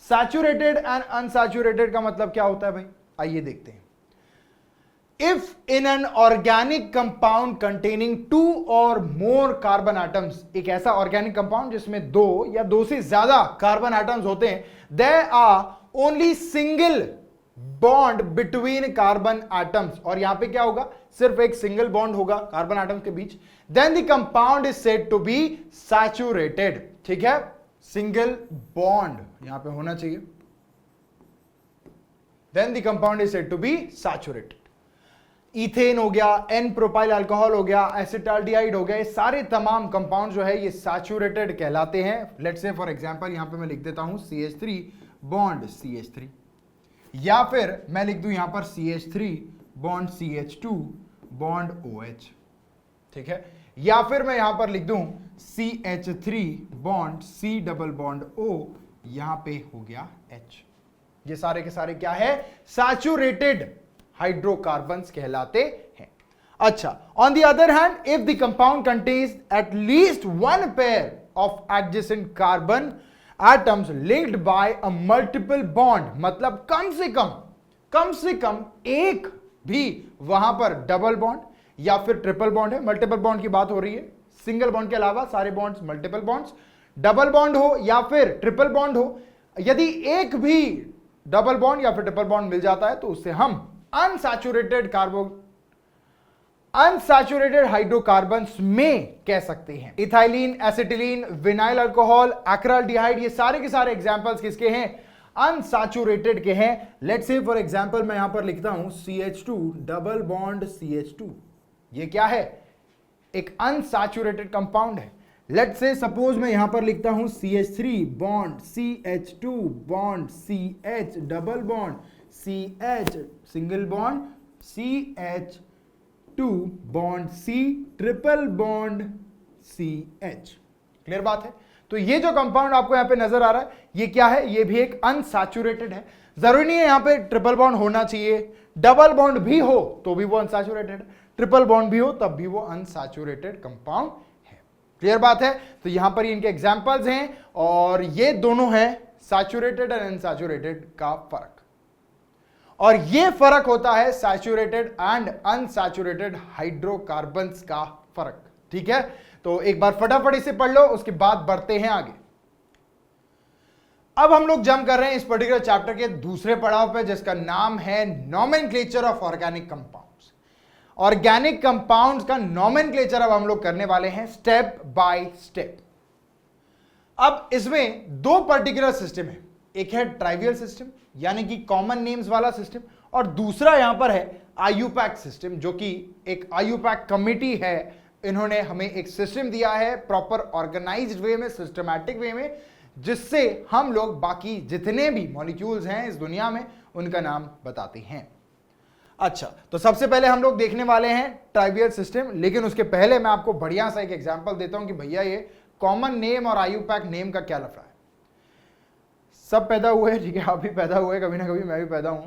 Saturated and unsaturated का मतलब क्या होता है भाई, आइए देखते हैं। If in an organic compound containing 2 और मोर कार्बन एटम्स, एक ऐसा ऑर्गेनिक कंपाउंड जिसमें 2 या 2 से ज्यादा कार्बन एटम्स होते हैं, there are only single bond between carbon atoms, और यहां पे क्या होगा, सिर्फ एक सिंगल बॉन्ड होगा कार्बन एटम्स के बीच, then the compound is said to be saturated, ठीक है। सिंगल बॉन्ड यहां पे होना चाहिए, then the compound is said to be saturated. Ethane हो गया, एन प्रोपाइल अल्कोहल हो गया, एसिटाल्डिहाइड हो गया, ये सारे तमाम कंपाउंड जो है ये सैचुरेटेड कहलाते हैं। लेट्स से फॉर एग्जांपल यहां पे मैं लिख देता हूं CH3 बॉन्ड CH3, या फिर मैं लिख दूं यहां पर CH3 bond CH2 bond OH, ठीक है। या फिर मैं यहां पर लिख दूं CH3 bond C double bond O, यहां पे हो गया H। ये सारे के सारे क्या है, सैचुरेटेड हाइड्रोकार्बन्स कहलाते हैं। अच्छा, on the other hand if the compound contains at least one pair of adjacent carbon atoms linked by a multiple bond, मतलब कम से कम एक भी वहां पर डबल बॉन्ड या फिर ट्रिपल बॉन्ड है। मल्टीपल बॉन्ड की बात हो रही है, सिंगल बॉन्ड के अलावा सारे bonds multiple bonds, double bond हो या फिर ट्रिपल बॉन्ड हो, यदि एक भी डबल बॉन्ड या फिर ट्रिपल बॉन्ड मिल जाता है तो उससे हम अनसैचुरेटेड हाइड्रोकार्बन्स में कह सकते हैं। इथाइलिन, एसिटिलीन, विनाइल अल्कोहल, एक्राल्डिहाइड, ये सारे के सारे एग्जांपल्स किसके हैं? अनसैचुरेटेड के हैं। लेट्स से फॉर एग्जांपल मैं यहां पर लिखता हूं CH2 डबल बॉन्ड CH2, ये क्या है? एक अनसैचुरेटेड कंपाउंड है। लेट्स से सपोज मैं यहां पर लिखता हूं CH3 bond CH2 bond CH double bond CH single bond CH2 bond C triple bond CH। Clear बात है? तो ये जो कंपाउंड आपको यहां पे नजर आ रहा है, ये क्या है? ये भी एक अनसैचुरेटेड है। जरूरी नहीं है यहां पे ट्रिपल बॉन्ड होना चाहिए, डबल बॉन्ड भी हो तो भी वो अनसैचुरेटेड है, ट्रिपल बॉन्ड भी हो तब भी वो अनसैचुरेटेड कंपाउंड है। क्लियर बात है? तो यहां पर इनके एग्जांपल्स हैं और ये दोनों हैं सैचुरेटेड एंड अनसैचुरेटेड का फर्क। और ये फर्क होता है सैचुरेटेड एंड अनसैचुरेटेड हाइड्रोकार्बन्स का फर्क। ठीक है, तो एक बार फटाफट इसे पढ़ लो, उसके बाद बढ़ते हैं आगे। अब हम लोग जंप कर रहे हैं इस पर्टिकुलर चैप्टर के दूसरे पड़ाव पे, जिसका नाम है nomenclature of organic compounds. Organic compounds का नॉमेनक्लेचर अब हम लोग करने वाले हैं स्टेप बाय स्टेप। अब इसमें दो पर्टिकुलर सिस्टम है, एक है ट्राइवियल सिस्टम यानी कि कॉमन नेम्स वाला सिस्टम, और दूसरा यहां पर है आईयूपैक सिस्टम, जो कि एक आईयूपैक कमिटी है। इन्होंने हमें एक सिस्टम दिया है प्रॉपर ऑर्गेनाइज्ड वे में, सिस्टमैटिक वे में, जिससे हम लोग बाकी जितने भी मॉलिक्यूल्स हैं इस दुनिया में उनका नाम बताते हैं। अच्छा, तो सबसे पहले हम लोग देखने वाले हैं ट्राइवियल सिस्टम, लेकिन उसके पहले मैं आपको बढ़िया सा एक एग्जांपल देता हूं कि भैया ये कॉमन नेम और आईयूपैक नेम का क्या लफड़ा है। सब पैदा हुए हैं, ठीक है, आप भी पैदा हुए, कभी ना कभी मैं भी पैदा हूं।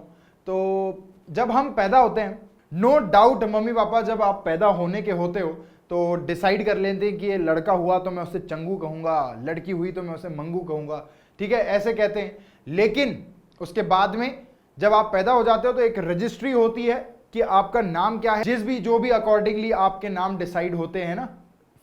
तो जब हम पैदा होते हैं, नो डाउट मम्मी पापा जब आप पैदा होने के होते हो तो डिसाइड कर लेते हैं कि ये लड़का हुआ तो मैं उसे चंगू कहूंगा, लड़की हुई तो मैं उसे मंगू कहूंगा, ठीक है, ऐसे कहते हैं। लेकिन उसके बाद में जब आप पैदा हो जाते हो तो एक रजिस्ट्री होती है कि आपका नाम क्या है, जो भी अकॉर्डिंगली आपके नाम डिसाइड होते हैं ना,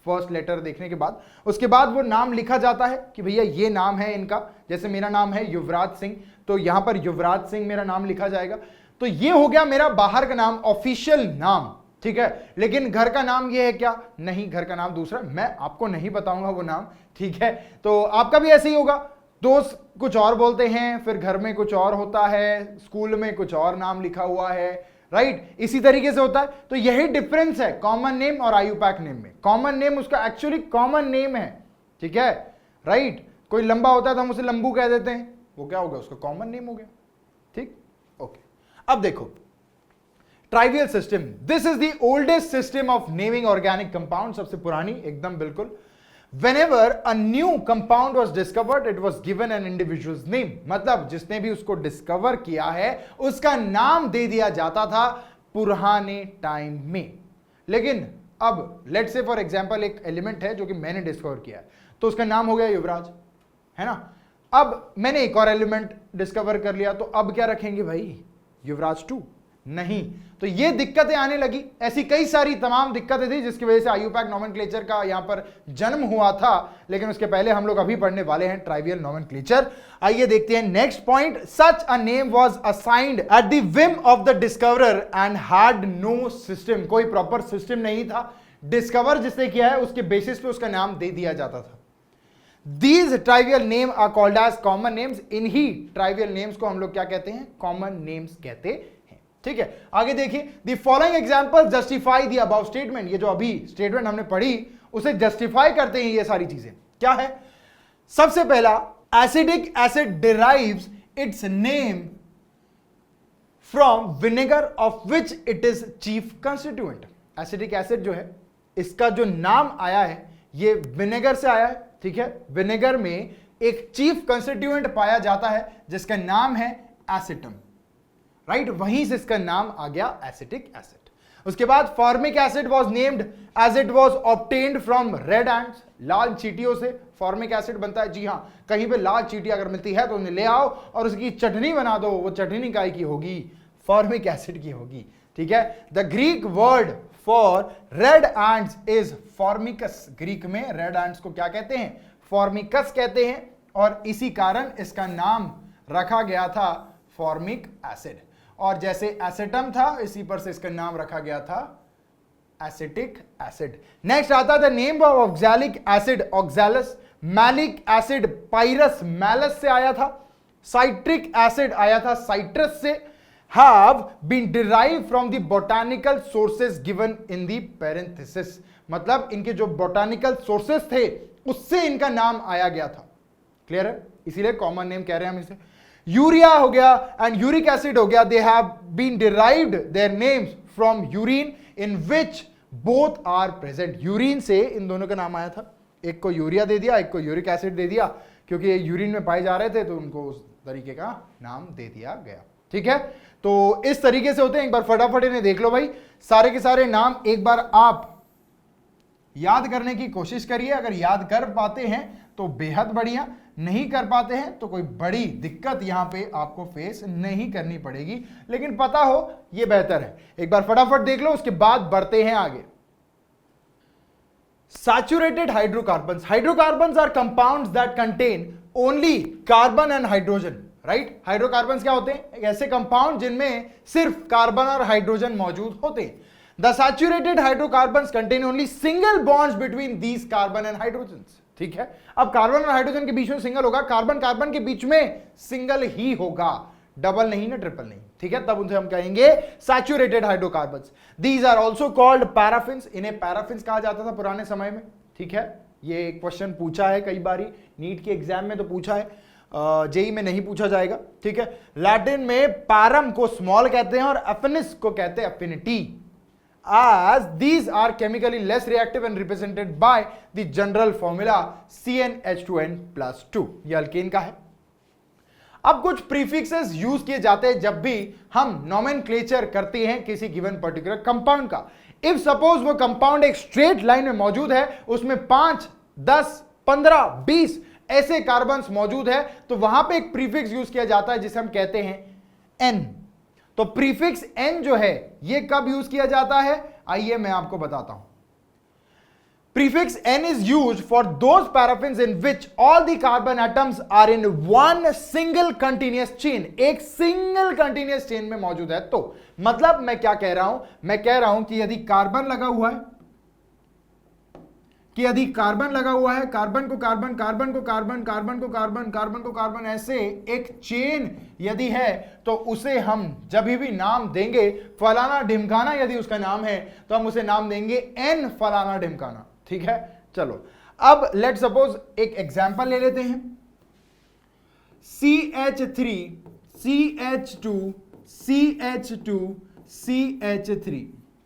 फर्स्ट लेटर देखने के बाद, उसके बाद वो नाम लिखा जाता है कि भैया ये नाम है इनका। जैसे मेरा नाम है युवराज सिंह, तो यहां पर युवराज सिंह मेरा नाम लिखा जाएगा। तो ये हो गया मेरा बाहर का नाम, ऑफिशियल नाम, ठीक है। लेकिन घर का नाम ये है क्या? नहीं, घर का नाम दूसरा, मैं आपको नहीं बताऊंगा वो नाम, ठीक है। तो आपका भी ऐसे ही होगा, दोस्त कुछ और बोलते हैं, फिर घर में कुछ और होता है, स्कूल में कुछ और नाम लिखा हुआ है, राइट, इसी तरीके से होता है। तो यही डिफरेंस है कॉमन नेम और आईयूपैक नेम में। कॉमन नेम उसका एक्चुअली कॉमन नेम है, ठीक है, राइट। कोई लंबा होता है तो हम उसे लंबू कह देते हैं, वो क्या हो गया? उसका कॉमन नेम हो गया, ठीक, ओके। अब देखो trivial system, this is the oldest system of naming organic compound, सबसे पुरानी एकदम बिल्कुल। Whenever a new compound was discovered, it was given an individual's name, मतलब जिसने भी उसको डिस्कवर किया है उसका नाम दे दिया जाता था पुराने टाइम में। लेकिन अब लेट्स से फॉर एग्जांपल एक एलिमेंट है जो कि मैंने डिस्कवर किया है, तो उसका नाम हो गया युवराज, है ना। अब मैंने एक और एलिमेंट डिस्कवर कर लिया, तो अब क्या रखेंगे भाई? युवराज 2? नहीं। तो ये दिक्कतें आने लगी, ऐसी कई सारी तमाम दिक्कतें थी जिसकी वजह से आईयूपैक नोमेनक्लेचर का यहां पर जन्म हुआ था। लेकिन उसके पहले हम लोग अभी पढ़ने वाले हैं ट्राइवियल नोमेनक्लेचर। आइए देखते हैं next point. Such a name was assigned at the whim of the discoverer and had no system, कोई प्रॉपर सिस्टम नहीं था। डिस्कवर जिसने किया है उसके बेसिस पे उसका नाम दे दिया जाता था। These trivial name are called as common names, इन्हीं ट्राइवियल नेम्स को हम लोग क्या कहते हैं? कॉमन नेम्स कहते हैं, ठीक है। आगे देखिए, the following example justify the above statement, ये जो अभी स्टेटमेंट हमने पढ़ी उसे जस्टिफाई करते हैं ये सारी चीजें। क्या है? सबसे पहला, acidic acid derives it's name from vinegar of which it is chief constituent. Acidic acid जो है इसका जो नाम आया है ये विनेगर से आया है, ठीक है। विनेगर में एक चीफ कंस्टिट्यूएंट पाया जाता है जिसका नाम है एसिटम, राइट, वहीं से इसका नाम आ गया एसिटिक एसिड। उसके बाद formic acid was named as it was obtained from red ants, लाल चींटियों से फॉर्मिक एसिड बनता है। जी हां, कहीं पे लाल चींटी अगर मिलती है तो उन्हें ले आओ और उसकी चटनी बना दो, वो चटनी काय की होगी? फॉर्मिक एसिड की होगी। ठीक है, the Greek word for red ants is formicus. Greek में रेड एंट्स को क्या कहते हैं? फॉर्मिकस कहते हैं, और इसी कारण इसका नाम रखा गया था फॉर्मिक एसिड। और जैसे एसेटम था, इसी पर से इसका नाम रखा गया था एसिटिक एसिड। नेक्स्ट आता है name of oxalic acid, oxalis. Malic acid pyrus, malus से आया था। साइट्रिक एसिड आया था साइट्रस से। have been derived from the botanical sources given in the parenthesis, मतलब इनके जो botanical sources थे उससे इनका नाम आया गया था। क्लियर है? इसीलिए कॉमन नेम कह रहे हैं हम इसे। यूरिया हो गया एंड यूरिक एसिड हो गया, they have been derived their names from urine in which both are present. Urine से इन दोनों का नाम आया था, एक को यूरिया दे दिया, एक को यूरिक एसिड दे दिया, क्योंकि ये यूरिन में पाए जा रहे थे तो उनको उस तरीके का नाम दे दिया गया। ठीक है, तो इस तरीके से होते हैं। एक बार फटाफट इन्हें देख लो भाई, सारे के सारे नाम एक बार आप याद करने की कोशिश करिए। अगर याद कर पाते हैं तो बेहद बढ़िया, नहीं कर पाते हैं तो कोई बड़ी दिक्कत यहां पे आपको फेस नहीं करनी पड़ेगी, लेकिन पता हो ये बेहतर है। एक बार फटाफट देख लो, उसके बाद बढ़ते हैं आगे। Saturated hydrocarbons, hydrocarbons are compounds that contain only carbon and hydrogen. Right, hydrocarbons क्या होते हैं? ऐसे कंपाउंड जिनमें सिर्फ कार्बन और हाइड्रोजन मौजूद होते हैं। The saturated hydrocarbons contain only single bonds between these carbon and hydrogen. ठीक है, अब कार्बन और हाइड्रोजन के बीच में सिंगल होगा, कार्बन कार्बन के बीच में सिंगल ही होगा, डबल नहीं ना ट्रिपल नहीं। ठीक है, तब उनसे हम कहेंगे saturated hydrocarbons. These are also called paraffins, इन्हें पैराफिन्स कहा जाता था पुराने समय में। ठीक है, ये एक क्वेश्चन पूछा है कई बारी, नीट के एग्जाम में तो पूछा है, जेई में नहीं पूछा जाएगा। ठीक है, लैटिन में पैरम को स्मॉल कहते हैं और अफिनिस को कहते हैं affinity, as these are chemically less reactive and represented by the general formula CnH2n+2। ये अल्केन का है। अब कुछ प्रीफिक्सेस यूज किए जाते हैं जब भी हम नोमेनक्लेचर करते हैं किसी गिवन पर्टिकुलर कंपाउंड का। इफ सपोज वो कंपाउंड एक स्ट्रेट लाइन में मौजूद है, उसमें 5, 10, 15, 20 ऐसे कार्बन्स मौजूद है, तो वहां पे एक प्रीफिक्स यूज किया जाता है जिसे हम कहते हैं एन। तो प्रीफिक्स एन जो है ये कब यूज किया जाता है, आइए मैं आपको बताता हूं। Prefix n is used for those paraffins in which all the carbon atoms are in one single continuous chain, एक सिंगल कंटिन्यूअस चेन में मौजूद है। तो मतलब मैं क्या कह रहा हूं, मैं कह रहा हूं कि यदि कार्बन लगा हुआ है, कि यदि कार्बन लगा हुआ है, कार्बन को कार्बन, कार्बन को कार्बन, कार्बन को कार्बन, कार्बन को कार्बन, ऐसे एक चेन यदि है, तो उसे हम जब भी नाम देंगे, फलाना ढिमकाना यदि उसका नाम है, तो हम उसे नाम देंगे एन फलाना ढिमकाना। ठीक है, चलो अब लेट सपोज एक एग्जांपल ले लेते हैं। CH3 CH2 CH2 CH3।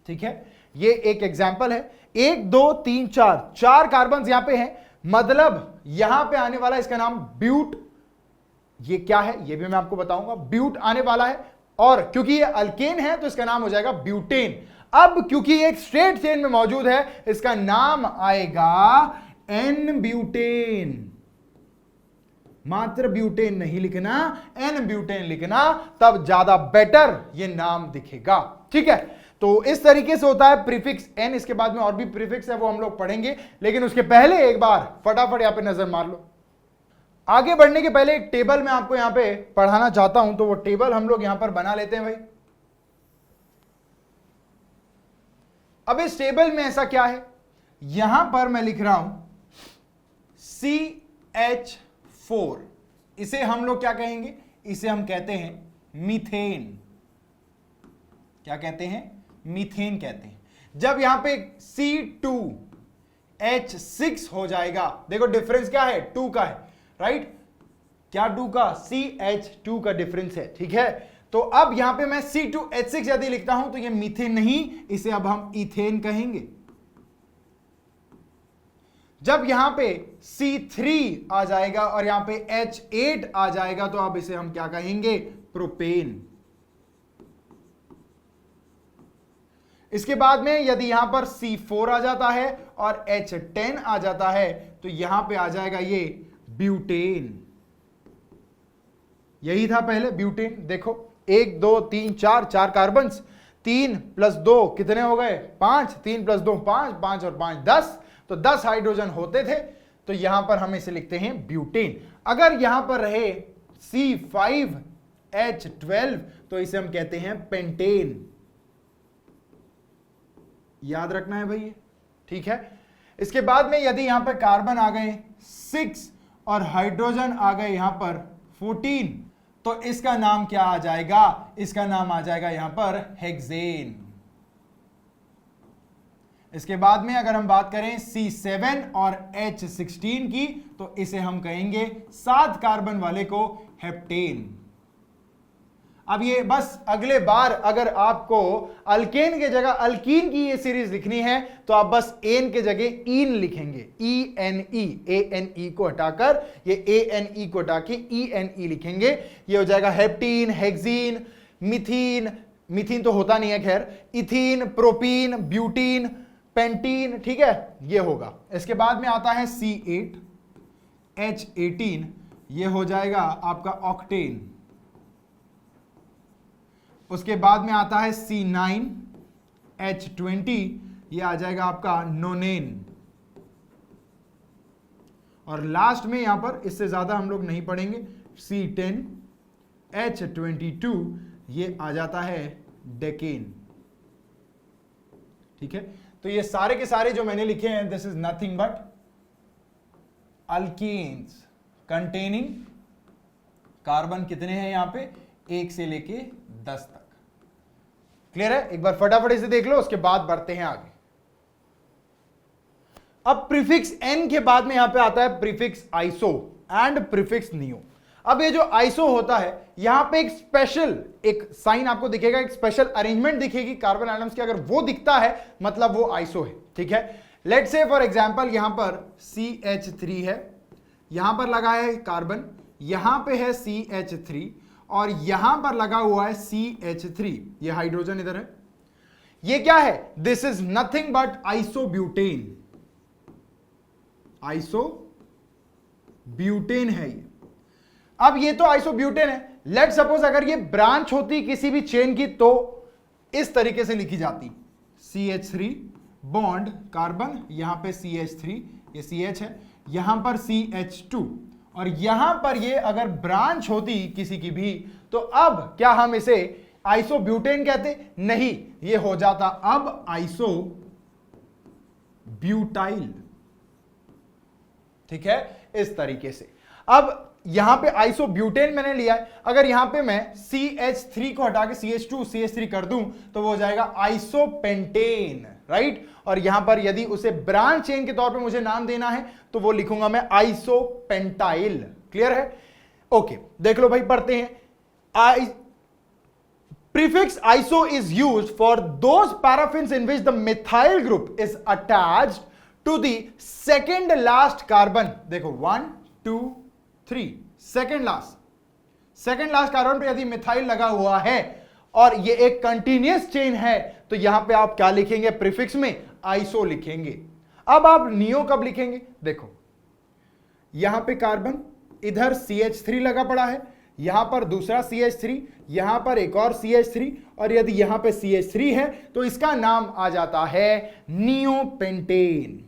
ठीक है, ये एक एग्जांपल है। 1 2 3 4 कार्बन यहां पे हैं, मतलब यहां पे आने वाला इसका नाम ब्यूट। ये क्या है ये भी मैं आपको बताऊंगा, ब्यूट आने वाला है, और क्योंकि ये अल्केन है तो इसका नाम हो जाएगा ब्यूटेन। अब क्योंकि एक स्ट्रेट चेन में मौजूद है, इसका नाम आएगा एन ब्यूटेन। मात्र ब्यूटेन नहीं लिखना, एन ब्यूटेन लिखना, तब ज्यादा बेटर ये नाम दिखेगा। ठीक है, तो इस तरीके से होता है प्रीफिक्स एन। इसके बाद में और भी प्रीफिक्स है, वो हम लोग पढ़ेंगे, लेकिन उसके पहले एक बार फटाफट यहां पे नजर मार लो। आगे बढ़ने के पहले एक टेबल मैं आपको यहां पे पढ़ाना चाहता हूं, तो वो टेबल हम लोग यहां पर बना लेते हैं भाई। अब इस टेबल में ऐसा क्या है, यहां पर मैं लिख रहा हूं CH4, इसे हम लोग क्या कहेंगे, इसे हम कहते हैं मीथेन। क्या कहते हैं, मीथेन कहते हैं। जब यहां पे C2H6 हो जाएगा, देखो डिफरेंस क्या है, 2 का है, राइट, क्या 2 का, CH2 का डिफरेंस है। ठीक है, तो अब यहां पे मैं C2H6 यदि लिखता हूं तो ये मीथेन नहीं, इसे अब हम इथेन कहेंगे। जब यहां पे C3 आ जाएगा और यहां पे H8 आ जाएगा, तो अब इसे हम क्या कहेंगे, प्रोपेन। इसके बाद में यदि यहां पर C4 आ जाता है और H10 आ जाता है तो यहां पे आ जाएगा ये ब्यूटेन। यही था पहले ब्यूटेन। देखो 1 2 3 4 4 कार्बन्स, 3 + 2 कितने हो गए 5, 3 + 2 5, 5 और 5 10, तो 10 हाइड्रोजन होते थे। तो यहां पर हम इसे लिखते हैं ब्यूटेन। अगर यहां पर रहे C5H12 तो इसे हम कहते हैं पेंटेन। याद रखना है भाई, ठीक है। इसके बाद में यदि यहां पर कार्बन आ गए 6 और हाइड्रोजन आ गए यहां पर 14 तो इसका नाम क्या आ जाएगा, इसका नाम आ जाएगा यहां पर हेक्सेन। इसके बाद में अगर हम बात करें C7 और H16 की तो इसे हम कहेंगे 7 कार्बन वाले को हेप्टेन। अब ये बस अगले बार अगर आपको अल्केन के जगह अल्कीन की ये सीरीज लिखनी है तो आप बस एन के जगह ईन लिखेंगे, ENE को हटाकर ये ANE को हटा के ENE लिखेंगे। ये हो जाएगा हेप्टीन, हेक्सीन, मिथीन, मिथीन तो होता नहीं है खैर, इथीन, प्रोपीन, ब्यूटीन, पेंटीन, ठीक है, ये होगा। इसके बाद में आता है C8 H18, ये हो जाएगा आपका ऑक्टेन। उसके बाद में आता है C9 H20, ये आ जाएगा आपका नोनेन। और लास्ट में यहां पर इससे ज्यादा हम लोग नहीं पढ़ेंगे, C10 H22, ये आ जाता है डेकेन। ठीक है, तो ये सारे के सारे जो मैंने लिखे हैं this is nothing but alkenes containing carbon कितने हैं यहां पे 1 से लेके 10 तक। क्लियर है? एक बार फटाफट इसे देख लो, उसके बाद बढ़ते हैं आगे। अब प्रीफिक्स एन के बाद में यहां पे आता है prefix iso and prefix neo. अब ये जो आइसो होता है यहां पे एक स्पेशल एक साइन आपको दिखेगा, एक स्पेशल अरेंजमेंट दिखेगी कार्बन एटम्स की, अगर वो दिखता है मतलब वो आइसो है। ठीक है, लेट से फॉर एग्जांपल यहां पर CH3 है, यहां पर लगा है कार्बन, यहां पे है CH3 और यहां पर लगा हुआ है CH3, ये हाइड्रोजन इधर है। ये क्या है? This is nothing but isobutane. Isobutane है ये। अब ये तो आइसोब्यूटेन है, लेट सपोज अगर ये ब्रांच होती किसी भी चेन की तो इस तरीके से लिखी जाती, CH3 बॉन्ड कार्बन, यहां पे CH3, ये CH है, यहां पर CH2 और यहां पर ये अगर ब्रांच होती किसी की भी तो अब क्या हम इसे आइसोब्यूटेन कहते? नहीं, ये हो जाता अब आइसोब्यूटाइल। ठीक है, इस तरीके से। अब यहां पे आइसोब्यूटेन मैंने लिया है, अगर यहां पे मैं CH3 को हटा के CH2 CH3 कर दूं तो वो हो जाएगा आइसोपेंटेन, राइट। और यहां पर यदि उसे ब्रांच चेन के तौर पे मुझे नाम देना है तो वो लिखूंगा मैं आइसोपेंटाइल। क्लियर है? ओके, देख लो भाई, पढ़ते हैं। Prefix iso is used for those paraffins in which the methyl group is attached to the second last carbon. देखो 1 2 3, सेकेंड लास्ट कार्बन पे यदि मिथाइल लगा हुआ है और ये एक कंटीन्यूअस चेन है तो यहां पे आप क्या लिखेंगे? प्रीफिक्स में आइसो लिखेंगे। अब आप नियो कब लिखेंगे? देखो यहां पे कार्बन, इधर CH3 लगा पड़ा है, यहां पर दूसरा CH3, यहां पर एक और CH3 और यदि यहां पे CH3 है तो इसका नाम आ जाता है नियोपेंटेन।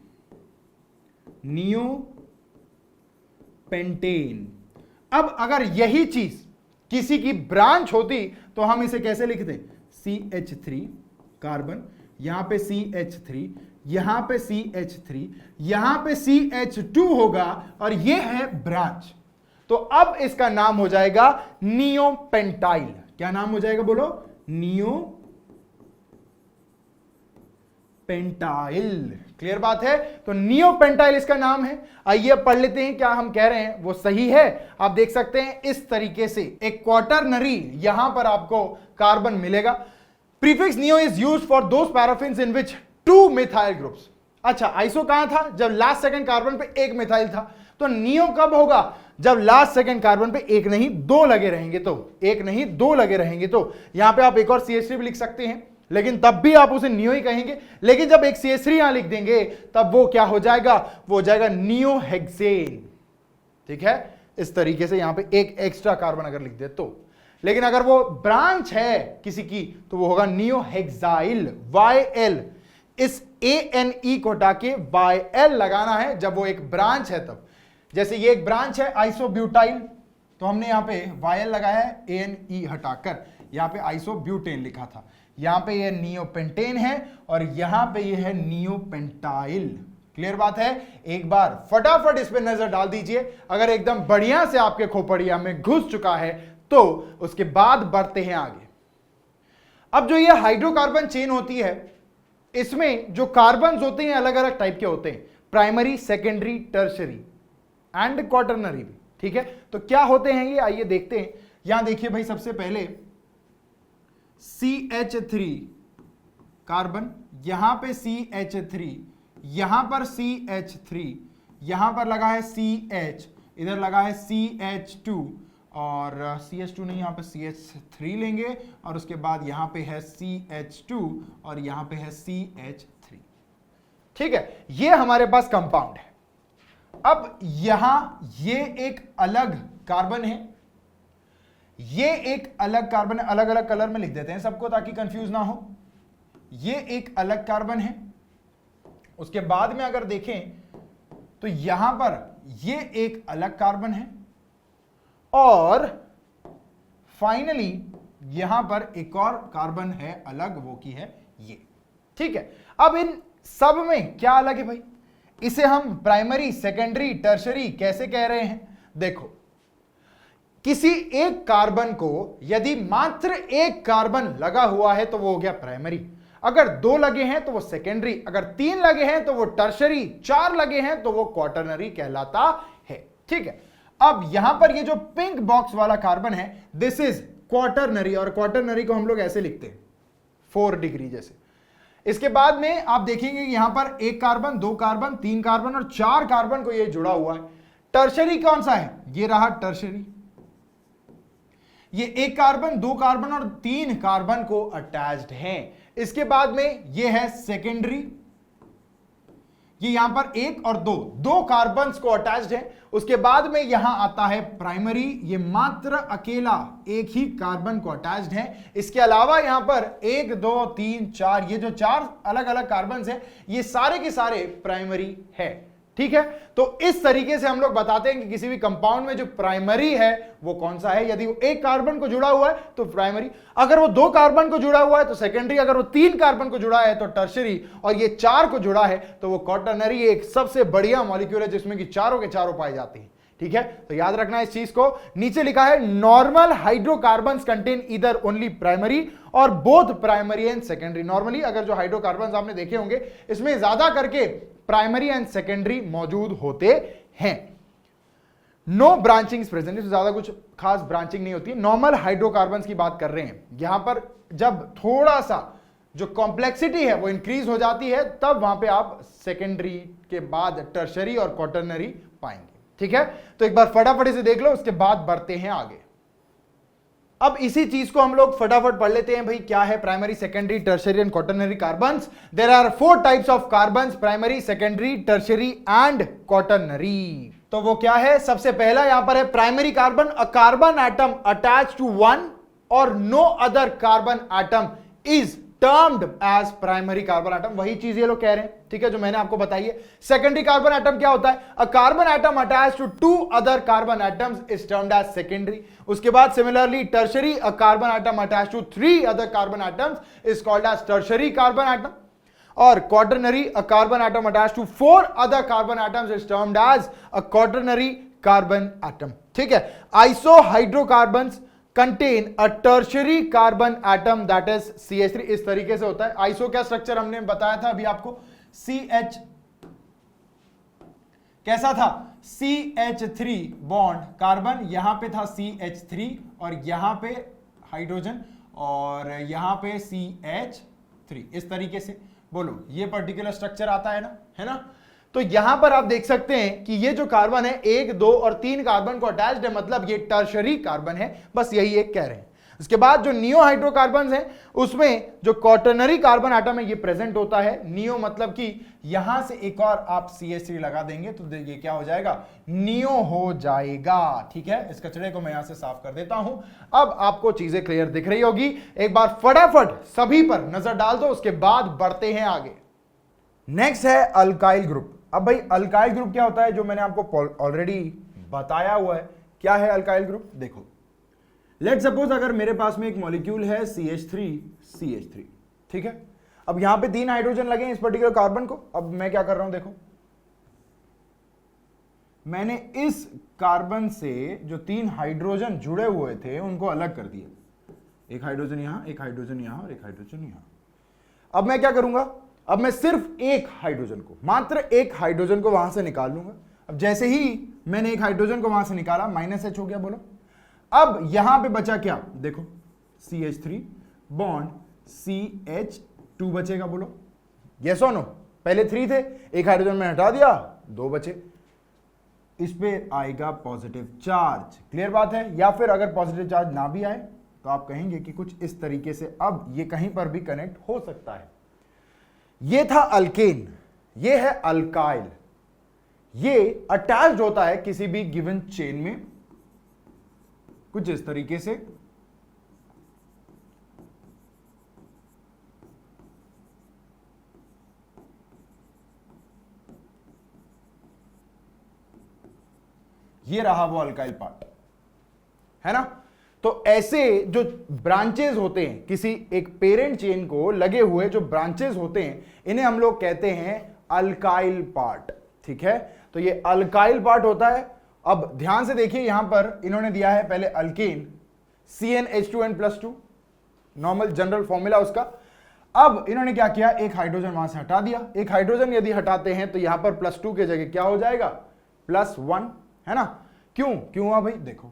पेंटेन। अब अगर यही चीज किसी की ब्रांच होती तो हम इसे कैसे लिखते? CH3 कार्बन, यहां पे CH3, यहां पे CH3, यहां पे CH2 होगा और ये है ब्रांच, तो अब इसका नाम हो जाएगा नियोपेंटाइल। क्या नाम हो जाएगा बोलो? नियोपेंटाइल। क्लियर बात है? तो नियोपेंटाइल इसका नाम है। आइए पढ़ लेते हैं क्या हम कह रहे हैं वो सही है। आप देख सकते हैं इस तरीके से एक क्वाटरनरी यहां पर आपको कार्बन मिलेगा। Prefix neo is used for those paraffins in which 2 methyl groups. अच्छा, आइसो कहां था? जब लास्ट सेकंड कार्बन पे एक मिथाइल था। तो नियो कब होगा? जब लास्ट सेकंड कार्बन पे एक नहीं 2 लगे रहेंगे तो। एक नहीं 2 लगे रहेंगे तो। यहां पे आप एक और CH3 भी लिख सकते हैं, लेकिन तब भी आप उसे नियो ही कहेंगे। लेकिन जब एक CH3 यहां लिख देंगे तब वो क्या हो जाएगा, वो हो जाएगा नियोहेक्सेन। ठीक है, इस तरीके से यहां पे एक एक्स्ट्रा कार्बन अगर लिख दे तो। लेकिन अगर वो ब्रांच है किसी की तो वो होगा नियोहेक्साइल, YL। इस ANE को हटा के YL लगाना है जब वो एक ब्रांच है तब। जैसे ये एक ब्रांच है आइसोब्यूटाइल, तो हमने यहां पे YL लगाया है, ANE हटाकर यहां पे आइसोब्यूटेन लिखा था। यहां पे ये नियोपेंटेन है और यहां पे ये है नियोपेंटाइल। क्लियर बात है? एक बार फटाफट इस पे नजर डाल दीजिए। अगर एकदम बढ़िया से आपके खोपड़िया में घुस चुका है तो उसके बाद बढ़ते हैं आगे। अब जो ये हाइड्रोकार्बन चेन होती है, इसमें जो कार्बन होते हैं अलग अलग टाइप के होते हैं, primary, secondary, tertiary and quaternary भी। ठीक है, तो क्या होते हैं ये, आइए देखते हैं। यहां देखिए भाई, सबसे पहले CH3 कार्बन, यहां पे CH3, यहां पर CH3, यहां पर लगा है CH, इधर लगा है CH2 और CH2 नहीं, यहां पे CH3 लेंगे और उसके बाद यहां पे है CH2 और यहां पे है CH3। ठीक है, ये हमारे पास कंपाउंड है। अब यहां ये एक अलग कार्बन है, ये एक अलग कार्बन है। अलग अलग कलर में लिख देते हैं सबको ताकि कंफ्यूज ना हो। ये एक अलग कार्बन है। उसके बाद में अगर देखें तो यहां पर ये एक अलग कार्बन है और फाइनली यहां पर एक और कार्बन है अलग, वो की है ये। ठीक है, अब इन सब में क्या अलग है भाई, इसे हम प्राइमरी, सेकेंडरी, टर्शरी कैसे कह रहे हैं? देखो, किसी एक कार्बन को यदि मात्र एक कार्बन लगा हुआ है तो वो हो गया प्राइमरी, अगर 2 लगे हैं तो वो सेकेंडरी, अगर 3 लगे हैं तो वो टर्शरी, 4 लगे हैं तो वो क्वाटरनरी कहलाता है। ठीक है, अब यहां पर ये जो पिंक बॉक्स वाला कार्बन है, दिस इज क्वाटरनरी, और क्वाटरनरी को हम लोग ऐसे लिखते हैं 4 डिग्री जैसे। इसके बाद में आप देखेंगे कि यहां पर 1 कार्बन, 2 कार्बन, 3 कार्बन और 4 कार्बन को ये जुड़ा हुआ है। टर्शरी कौन सा है? ये रहा टर्शरी, ये 1 कार्बन, 2 कार्बन और 3 कार्बन को अटैच्ड हैं। इसके बाद में ये है सेकेंडरी, ये यहां पर 1 और 2 कार्बन्स को अटैच्ड है। उसके बाद में यहां आता है प्राइमरी, ये मात्र अकेला एक ही कार्बन को अटैच्ड है। इसके अलावा यहां पर 1, 2, 3, 4, ये जो 4 अलग अलग कार्बन्स हैं, ये सारे के सारे प्राइमरी है। ठीक है, तो इस तरीके से हम लोग बताते हैं कि किसी भी कंपाउंड में जो प्राइमरी है वो कौन सा है। यदि वो 1 कार्बन को जुड़ा हुआ है तो प्राइमरी, अगर वो 2 कार्बन को जुड़ा हुआ है तो सेकेंडरी, अगर वो 3 कार्बन को जुड़ा है तो टर्शरी, और ये 4 को जुड़ा है तो वो क्वाटरनरी। एक सबसे बढ़िया मॉलिक्यूल है जिसमें कि चारों के चारों पाए जाते हैं। ठीक है, तो याद रखना इस चीज को। नीचे लिखा है normal hydrocarbons contain either only primary और both primary and secondary. Normally अगर जो हाइड्रोकार्बन्स आपने देखे होंगे इसमें ज्यादा करके प्राइमरी एंड सेकेंडरी मौजूद होते हैं। नो ब्रांचिंग प्रेजेंट, ज्यादा कुछ खास ब्रांचिंग नहीं होती है। नॉर्मल हाइड्रोकार्बन्स की बात कर रहे हैं। यहां पर जब थोड़ा सा जो कॉम्प्लेक्सिटी है वो इंक्रीज हो जाती है तब वहां पे आप सेकेंडरी के बाद टर्शरी और क्वाटरनरी पाएंगे। ठीक है, तो एक बार फटाफट से देख लो, उसके बाद बढ़ते हैं आगे। अब इसी चीज को हम लोग फटाफट पढ़ लेते हैं भाई, क्या है primary, secondary, tertiary and quaternary carbons. There are 4 types of carbons, primary, secondary, tertiary and quaternary. तो वो क्या है? सबसे पहला यहां पर है primary carbon, a carbon atom attached to one और no other carbon atom is termed as primary carbon atom. वही चीज ये लोग कह रहे हैं, ठीक है, जो मैंने आपको बताई है। सेकेंडरी कार्बन एटम क्या होता है? A carbon atom attached to 2 other carbon atoms is termed as secondary. उसके बाद similarly tertiary, a carbon atom attached to 3 other carbon atoms is called as tertiary carbon atom. और quaternary, a carbon atom attached to 4 other carbon atoms is termed as a quaternary carbon atom. ठीक है, iso hydrocarbons contain a tertiary carbon atom that is CH3। इस तरीके से होता है। Iso क्या structure हमने बताया था अभी आपको, CH कैसा था? CH3 बॉन्ड कार्बन, यहां पे था CH3 और यहां पे हाइड्रोजन और यहां पे CH3। इस तरीके से बोलो ये पर्टिकुलर स्ट्रक्चर आता है ना, है ना। तो यहां पर आप देख सकते हैं कि ये जो कार्बन है 1, 2 और 3 कार्बन को अटैच्ड है, मतलब ये टर्शरी कार्बन है। बस यही एक कह रहे हैं। उसके बाद जो नियो हाइड्रोकार्बन है उसमें जो क्वाटरनरी कार्बन एटम है ये प्रेजेंट होता है। नियो मतलब कि यहां से एक और आप CH3 लगा देंगे तो ये क्या हो जाएगा, नियो हो जाएगा। ठीक है, इस कचरे को मैं यहां से साफ कर देता हूं। अब आपको चीजें क्लियर दिख रही होगी। एक बार फटाफट सभी पर नजर डाल दो, उसके बाद बढ़ते हैं आगे। नेक्स्ट है अल्काइल ग्रुप। अब भाई अल्काइल ग्रुप क्या होता है, जो मैंने आपको ऑलरेडी बताया हुआ है। क्या है अल्काइल ग्रुप, देखो लेट सपोज अगर मेरे पास में एक मॉलिक्यूल है CH3, ठीक है। अब यहां पे 3 हाइड्रोजन लगे हैं इस पर्टिकुलर कार्बन को। अब मैं क्या कर रहा हूं, देखो मैंने इस कार्बन से जो 3 हाइड्रोजन जुड़े हुए थे उनको अलग कर दिया। एक हाइड्रोजन यहां, एक हाइड्रोजन यहां और एक हाइड्रोजन यहां। अब मैं क्या करूंगा, अब मैं सिर्फ एक हाइड्रोजन को, मात्र एक हाइड्रोजन को वहां से निकाल लूंगा। अब जैसे ही मैंने एक हाइड्रोजन को वहां से निकाला, -H हो गया, बोलो। अब यहां पे बचा क्या, देखो CH3 बॉन्ड CH2 बचेगा, बोलो यस और नो। पहले 3 थे, एक हाइड्रोजन में हटा दिया, 2 बचे। इस पे आएगा पॉजिटिव चार्ज, क्लियर बात है। या फिर अगर पॉजिटिव चार्ज ना भी आए तो आप कहेंगे कि कुछ इस तरीके से अब ये कहीं पर भी कनेक्ट हो सकता है। ये था अल्केन, ये है अल्काइल। ये अटैच्ड होता है किसी भी गिवन चेन में कुछ इस तरीके से। ये रहा वो अल्काइल पार्ट, है ना। तो ऐसे जो ब्रांचेस होते हैं किसी एक पेरेंट चेन को लगे हुए जो ब्रांचेस होते हैं, इन्हें हम लोग कहते हैं अल्काइल पार्ट। ठीक है, तो ये अल्काइल पार्ट होता है। अब ध्यान से देखिए, यहां पर इन्होंने दिया है पहले alkane CnH2n+2, normal general formula उसका। अब इन्होंने क्या किया, एक हाइड्रोजन वहां से हटा दिया। एक हाइड्रोजन यदि हटाते हैं तो यहां पर +2 के जगह क्या हो जाएगा, +1, है ना। क्यों हुआ भाई, देखो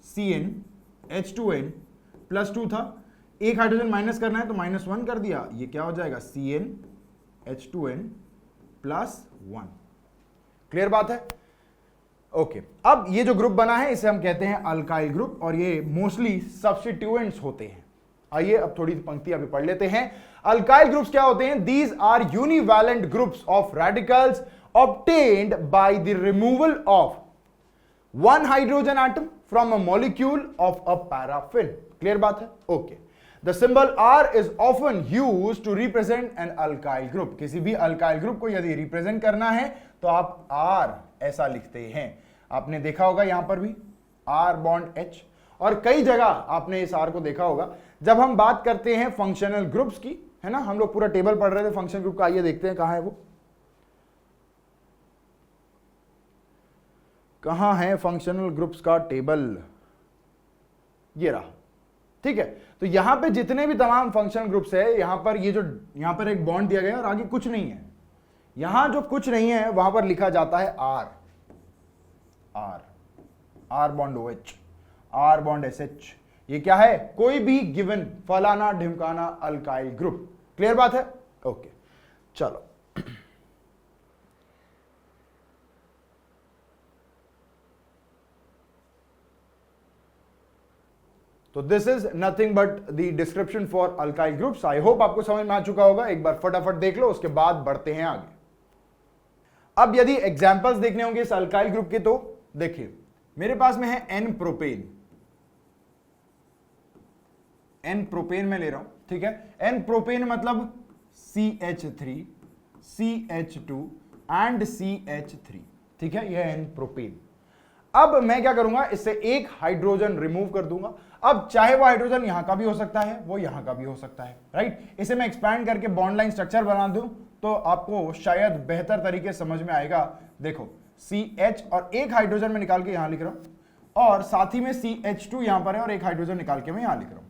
CnH2n+2 था, एक हाइड्रोजन माइनस करना है तो -1 कर दिया, ये क्या हो जाएगा CnH2n+1। क्लियर बात है, ओके। अब ये जो ग्रुप बना है इसे हम कहते हैं अल्काइल ग्रुप, और ये मोस्टली सब्स्टिट्यूएंट्स होते हैं। आइए अब थोड़ी पंक्ति अभी पढ़ लेते हैं। अल्काइल ग्रुप्स क्या होते हैं, these are univalent groups of radicals obtained by the removal of one hydrogen atom from a molecule of a paraffin. Clear बात है, okay. The symbol R is often used to represent an alkyl group. किसी भी alkyl group को यदि represent करना है तो आप R ऐसा लिखते हैं। आपने देखा होगा यहां पर भी R बॉन्ड H, और कई जगह आपने इस R को देखा होगा जब हम बात करते हैं फंक्शनल ग्रुप्स की, है ना। हम लोग पूरा टेबल पढ़ रहे थे फंक्शनल ग्रुप का, आइए देखते हैं कहां है वो, कहां है फंक्शनल ग्रुप्स का टेबल, ये रहा। ठीक है, तो यहां पे जितने भी तमाम फंक्शनल ग्रुप्स है, यहां पर ये जो यहां पर एक बॉन्ड दिया गया है और आगे कुछ नहीं है। यहां जो कुछ नहीं है वहां पर लिखा जाता है R bond OH, R bond SH। ये क्या है, कोई भी गिवन फलाना ढिमकाना अल्काइल ग्रुप। क्लियर बात है, ओके। चलो तो this is nothing but the description for alkyl groups. I hope आपको समझ में आ चुका होगा। एक बार फटाफट देख लो, उसके बाद बढ़ते हैं आगे। अब यदि एग्जांपल्स देखने होंगे इस अल्काइल ग्रुप के, तो देखिए मेरे पास में है N प्रोपेन में ले रहा हूं, ठीक है। N प्रोपेन मतलब CH3, CH2 एंड CH3, ठीक है, यह N प्रोपेन। अब मैं क्या करूंगा, इससे एक हाइड्रोजन रिमूव कर दूंगा। अब चाहे वो हाइड्रोजन यहां का भी हो सकता है, वो यहां का भी हो सकता है, राइट। इसे मैं एक्सपैंड करके बॉन्ड लाइन स्ट्रक्चर बना दूं तो आपको शायद बेहतर तरीके से समझ में आएगा। देखो CH और एक हाइड्रोजन में निकाल के यहां लिख रहा हूं, और साथ ही में CH2 यहां पर है और एक हाइड्रोजन निकाल के मैं यहां लिख रहा हूं।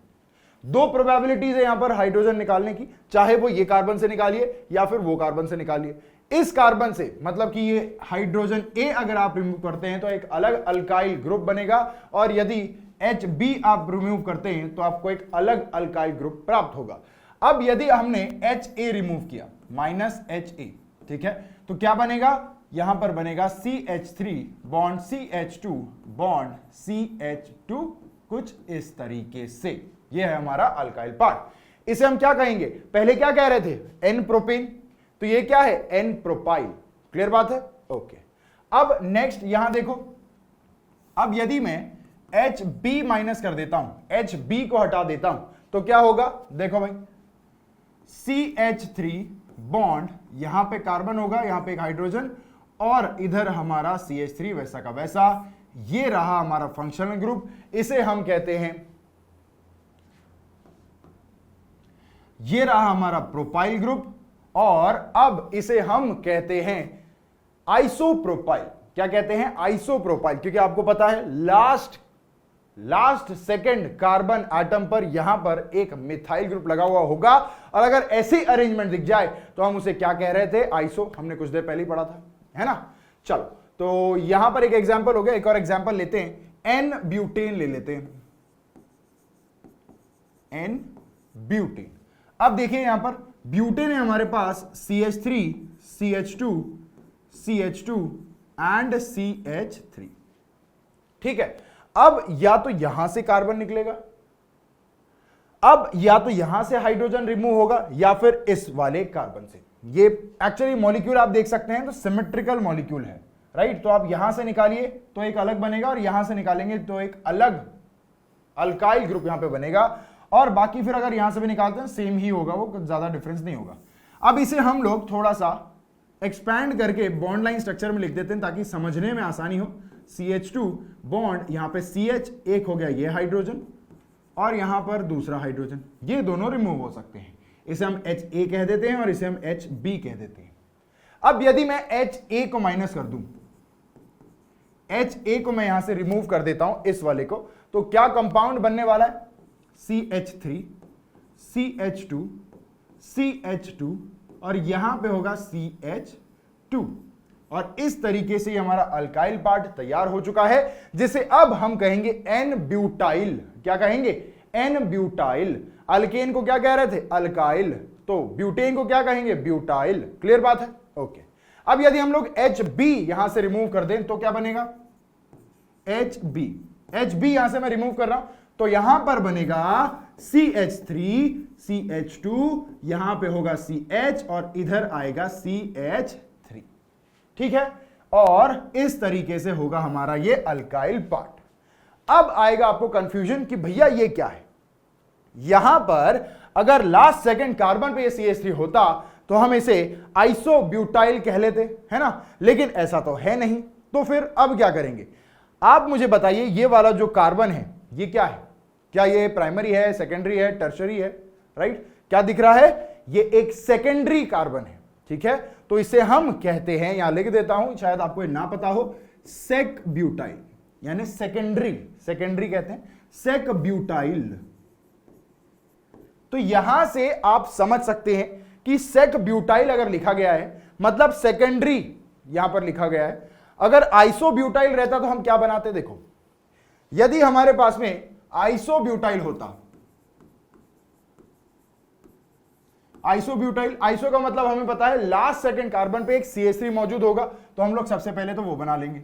2 प्रोबेबिलिटीज है यहां पर हाइड्रोजन निकालने की, चाहे वो ये कार्बन से निकालिए या फिर वो कार्बन से निकालिए। इस कार्बन से मतलब कि ये हाइड्रोजन A अगर आप रिमूव करते हैं तो एक अलग अल्काइल ग्रुप बनेगा, और यदि HB आप रिमूव करते हैं तो आपको एक अलग अल्काइल ग्रुप प्राप्त होगा। अब यदि हमने HA रिमूव किया, -HA, ठीक है, तो क्या बनेगा, यहां पर बनेगा CH3 bond CH2 bond CH2 कुछ इस तरीके से। ये है हमारा अल्काइल पार्ट। इसे हम क्या कहेंगे, पहले क्या कह रहे थे, एन प्रोपेन, तो ये क्या है, एन प्रोपाइल। क्लियर बात है, ओके। अब नेक्स्ट यहां देखो, अब यदि मैं HB माइनस कर देता हूं, HB को हटा देता हूं, तो क्या होगा, देखो भाई, CH3 बॉन्ड, यहां पे कार्बन होगा, यहां पे एक हाइड्रोजन, और इधर हमारा CH3 वैसा का वैसा। ये रहा हमारा फंक्शनल ग्रुप, इसे हम कहते हैं, ये रहा हमारा प्रोपाइल ग्रुप, और अब इसे हम कहते हैं आइसोप्रोपाइल। क्या कहते हैं, आइसोप्रोपाइल, क्योंकि आपको पता है लास्ट सेकंड कार्बन एटम पर यहां पर एक मिथाइल ग्रुप लगा हुआ होगा, और अगर ऐसी अरेंजमेंट दिख जाए तो हम उसे क्या कह रहे थे, आइसो। हमने कुछ देर पहले ही पढ़ा था, है ना। चलो, तो यहां पर एक एग्जांपल हो गया, एक और एग्जांपल लेते हैं, एन ब्यूटेन ले लेते हैं, एन ब्यूटेन। अब देखिए यहां पर ब्यूटेन है हमारे पास CH3, CH2, CH2 and CH3। ठीक है, अब या तो यहां से कार्बन निकलेगा, अब या तो यहां से हाइड्रोजन रिमूव होगा, या फिर इस वाले कार्बन से। ये एक्चुअली मॉलिक्यूल आप देख सकते हैं तो सिमेट्रिकल मॉलिक्यूल है, राइट। तो आप यहां से निकालिए तो एक अलग बनेगा, और यहां से निकालेंगे तो एक अलग अल्काइल ग्रुप यहां पे बनेगा, और बाकी फिर अगर यहां से भी निकालते हैं सेम ही होगा, वो कुछ ज्यादा डिफरेंस नहीं होगा। अब इसे हम लोग थोड़ा सा एक्सपैंड करके बॉन्ड लाइन स्ट्रक्चर में लिख देते हैं ताकि समझने में आसानी हो। CH2 बॉन्ड, यहां पे CH एक हो गया, ये हाइड्रोजन, और यहां पर दूसरा हाइड्रोजन, ये दोनों रिमूव हो सकते हैं। इसे हम HA कह देते हैं और इसे हम HB कह देते हैं। अब यदि मैं HA को माइनस कर दूं, HA को मैं यहां से रिमूव कर देता हूं, इस वाले को, तो क्या कंपाउंड बनने वाला है, CH3, CH2, CH2, और यहां पे होगा CH2, और इस तरीके से हमारा अल्काइल पार्ट तैयार हो चुका है, जिसे अब हम कहेंगे एन ब्यूटाइल। क्या कहेंगे, एन ब्यूटाइल। अल्केन को क्या कह रहे थे, अल्काइल, तो ब्यूटेन को क्या कहेंगे, ब्यूटाइल। क्लियर बात है, ओके। अब यदि हम लोग HB यहां से रिमूव कर दें तो क्या बनेगा, HB यहां से मैं रिमूव कर रहा हूं, तो यहां पर बनेगा CH3, CH2, यहां पे होगा CH, और इधर आएगा CH3। ठीक है, और इस तरीके से होगा हमारा ये अल्काइल पार्ट। अब आएगा आपको कंफ्यूजन कि भैया ये क्या है। यहां पर अगर लास्ट सेकंड कार्बन पे ये CH3 होता तो हम इसे आइसोब्यूटाइल कह लेते, है ना, लेकिन ऐसा तो है नहीं। तो फिर अब क्या करेंगे, आप मुझे बताइए, ये वाला जो कार्बन है ये क्या है, क्या ये प्राइमरी है, सेकेंडरी है, टर्शरी है, राइट। क्या दिख रहा है, ये एक सेकेंडरी कार्बन है। ठीक है, तो इसे हम कहते हैं, यहां लिख देता हूं, शायद आपको ना पता हो, सेक ब्यूटाइल, यानी सेकेंडरी कहते हैं, सेक ब्यूटाइल। तो यहां से आप समझ सकते हैं कि सेक ब्यूटाइल अगर लिखा गया है मतलब सेकेंडरी यहां पर लिखा गया है। अगर आइसोब्यूटाइल रहता तो हम क्या बनाते, देखो, यदि हमारे पास में आइसोब्यूटाइल होता, आइसोब्यूटाइल, आइसो का मतलब हमें पता है लास्ट सेकंड कार्बन पे एक CH3 मौजूद होगा, तो हम लोग सबसे पहले तो वो बना लेंगे।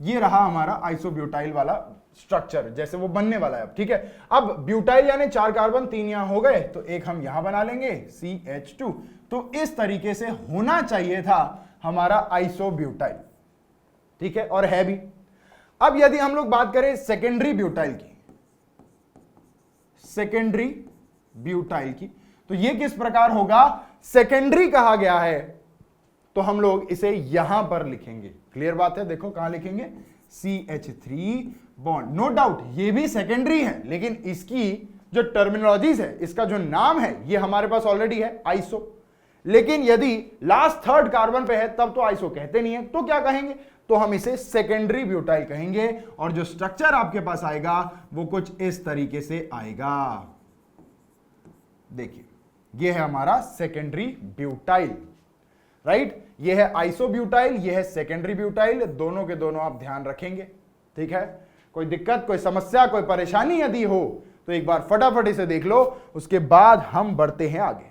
ये रहा हमारा आइसोब्यूटाइल वाला स्ट्रक्चर, जैसे वो बनने वाला है अब। ठीक है, अब ब्यूटाइल यानी 4 कार्बन 3 यहां हो गए, तो एक हम यहां बना लेंगे CH2। तो इस तरीके से होना चाहिए था हमारा आइसोब्यूटाइल। ठीक है, और है भी। अब यदि हम लोग बात करें सेकेंडरी ब्यूटाइल की, सेकेंडरी ब्यूटाइल की, तो ये किस प्रकार होगा, सेकेंडरी कहा गया है तो हम लोग इसे यहां पर लिखेंगे। क्लियर बात है, देखो कहां लिखेंगे, CH3 बॉन्ड। नो डाउट ये भी सेकेंडरी है, लेकिन इसकी जो टर्मिनोलॉजीज है, इसका जो नाम है, ये हमारे पास ऑलरेडी है आइसो। लेकिन यदि लास्ट थर्ड कार्बन पे है तब तो आइसो कहते नहीं है, तो क्या कहेंगे, तो हम इसे सेकेंडरी ब्यूटाइल कहेंगे, और जो स्ट्रक्चर आपके पास आएगा वो कुछ इस तरीके से आएगा। देखिए, ये है हमारा सेकेंडरी ब्यूटाइल, राइट। ये है आइसोब्यूटाइल, ये है सेकेंडरी ब्यूटाइल, दोनों के दोनों आप ध्यान रखेंगे। ठीक है, कोई दिक्कत, कोई समस्या, कोई परेशानी यदि हो तो एक बार फटाफट इसे देख लो, उसके बाद हम बढ़ते हैं आगे।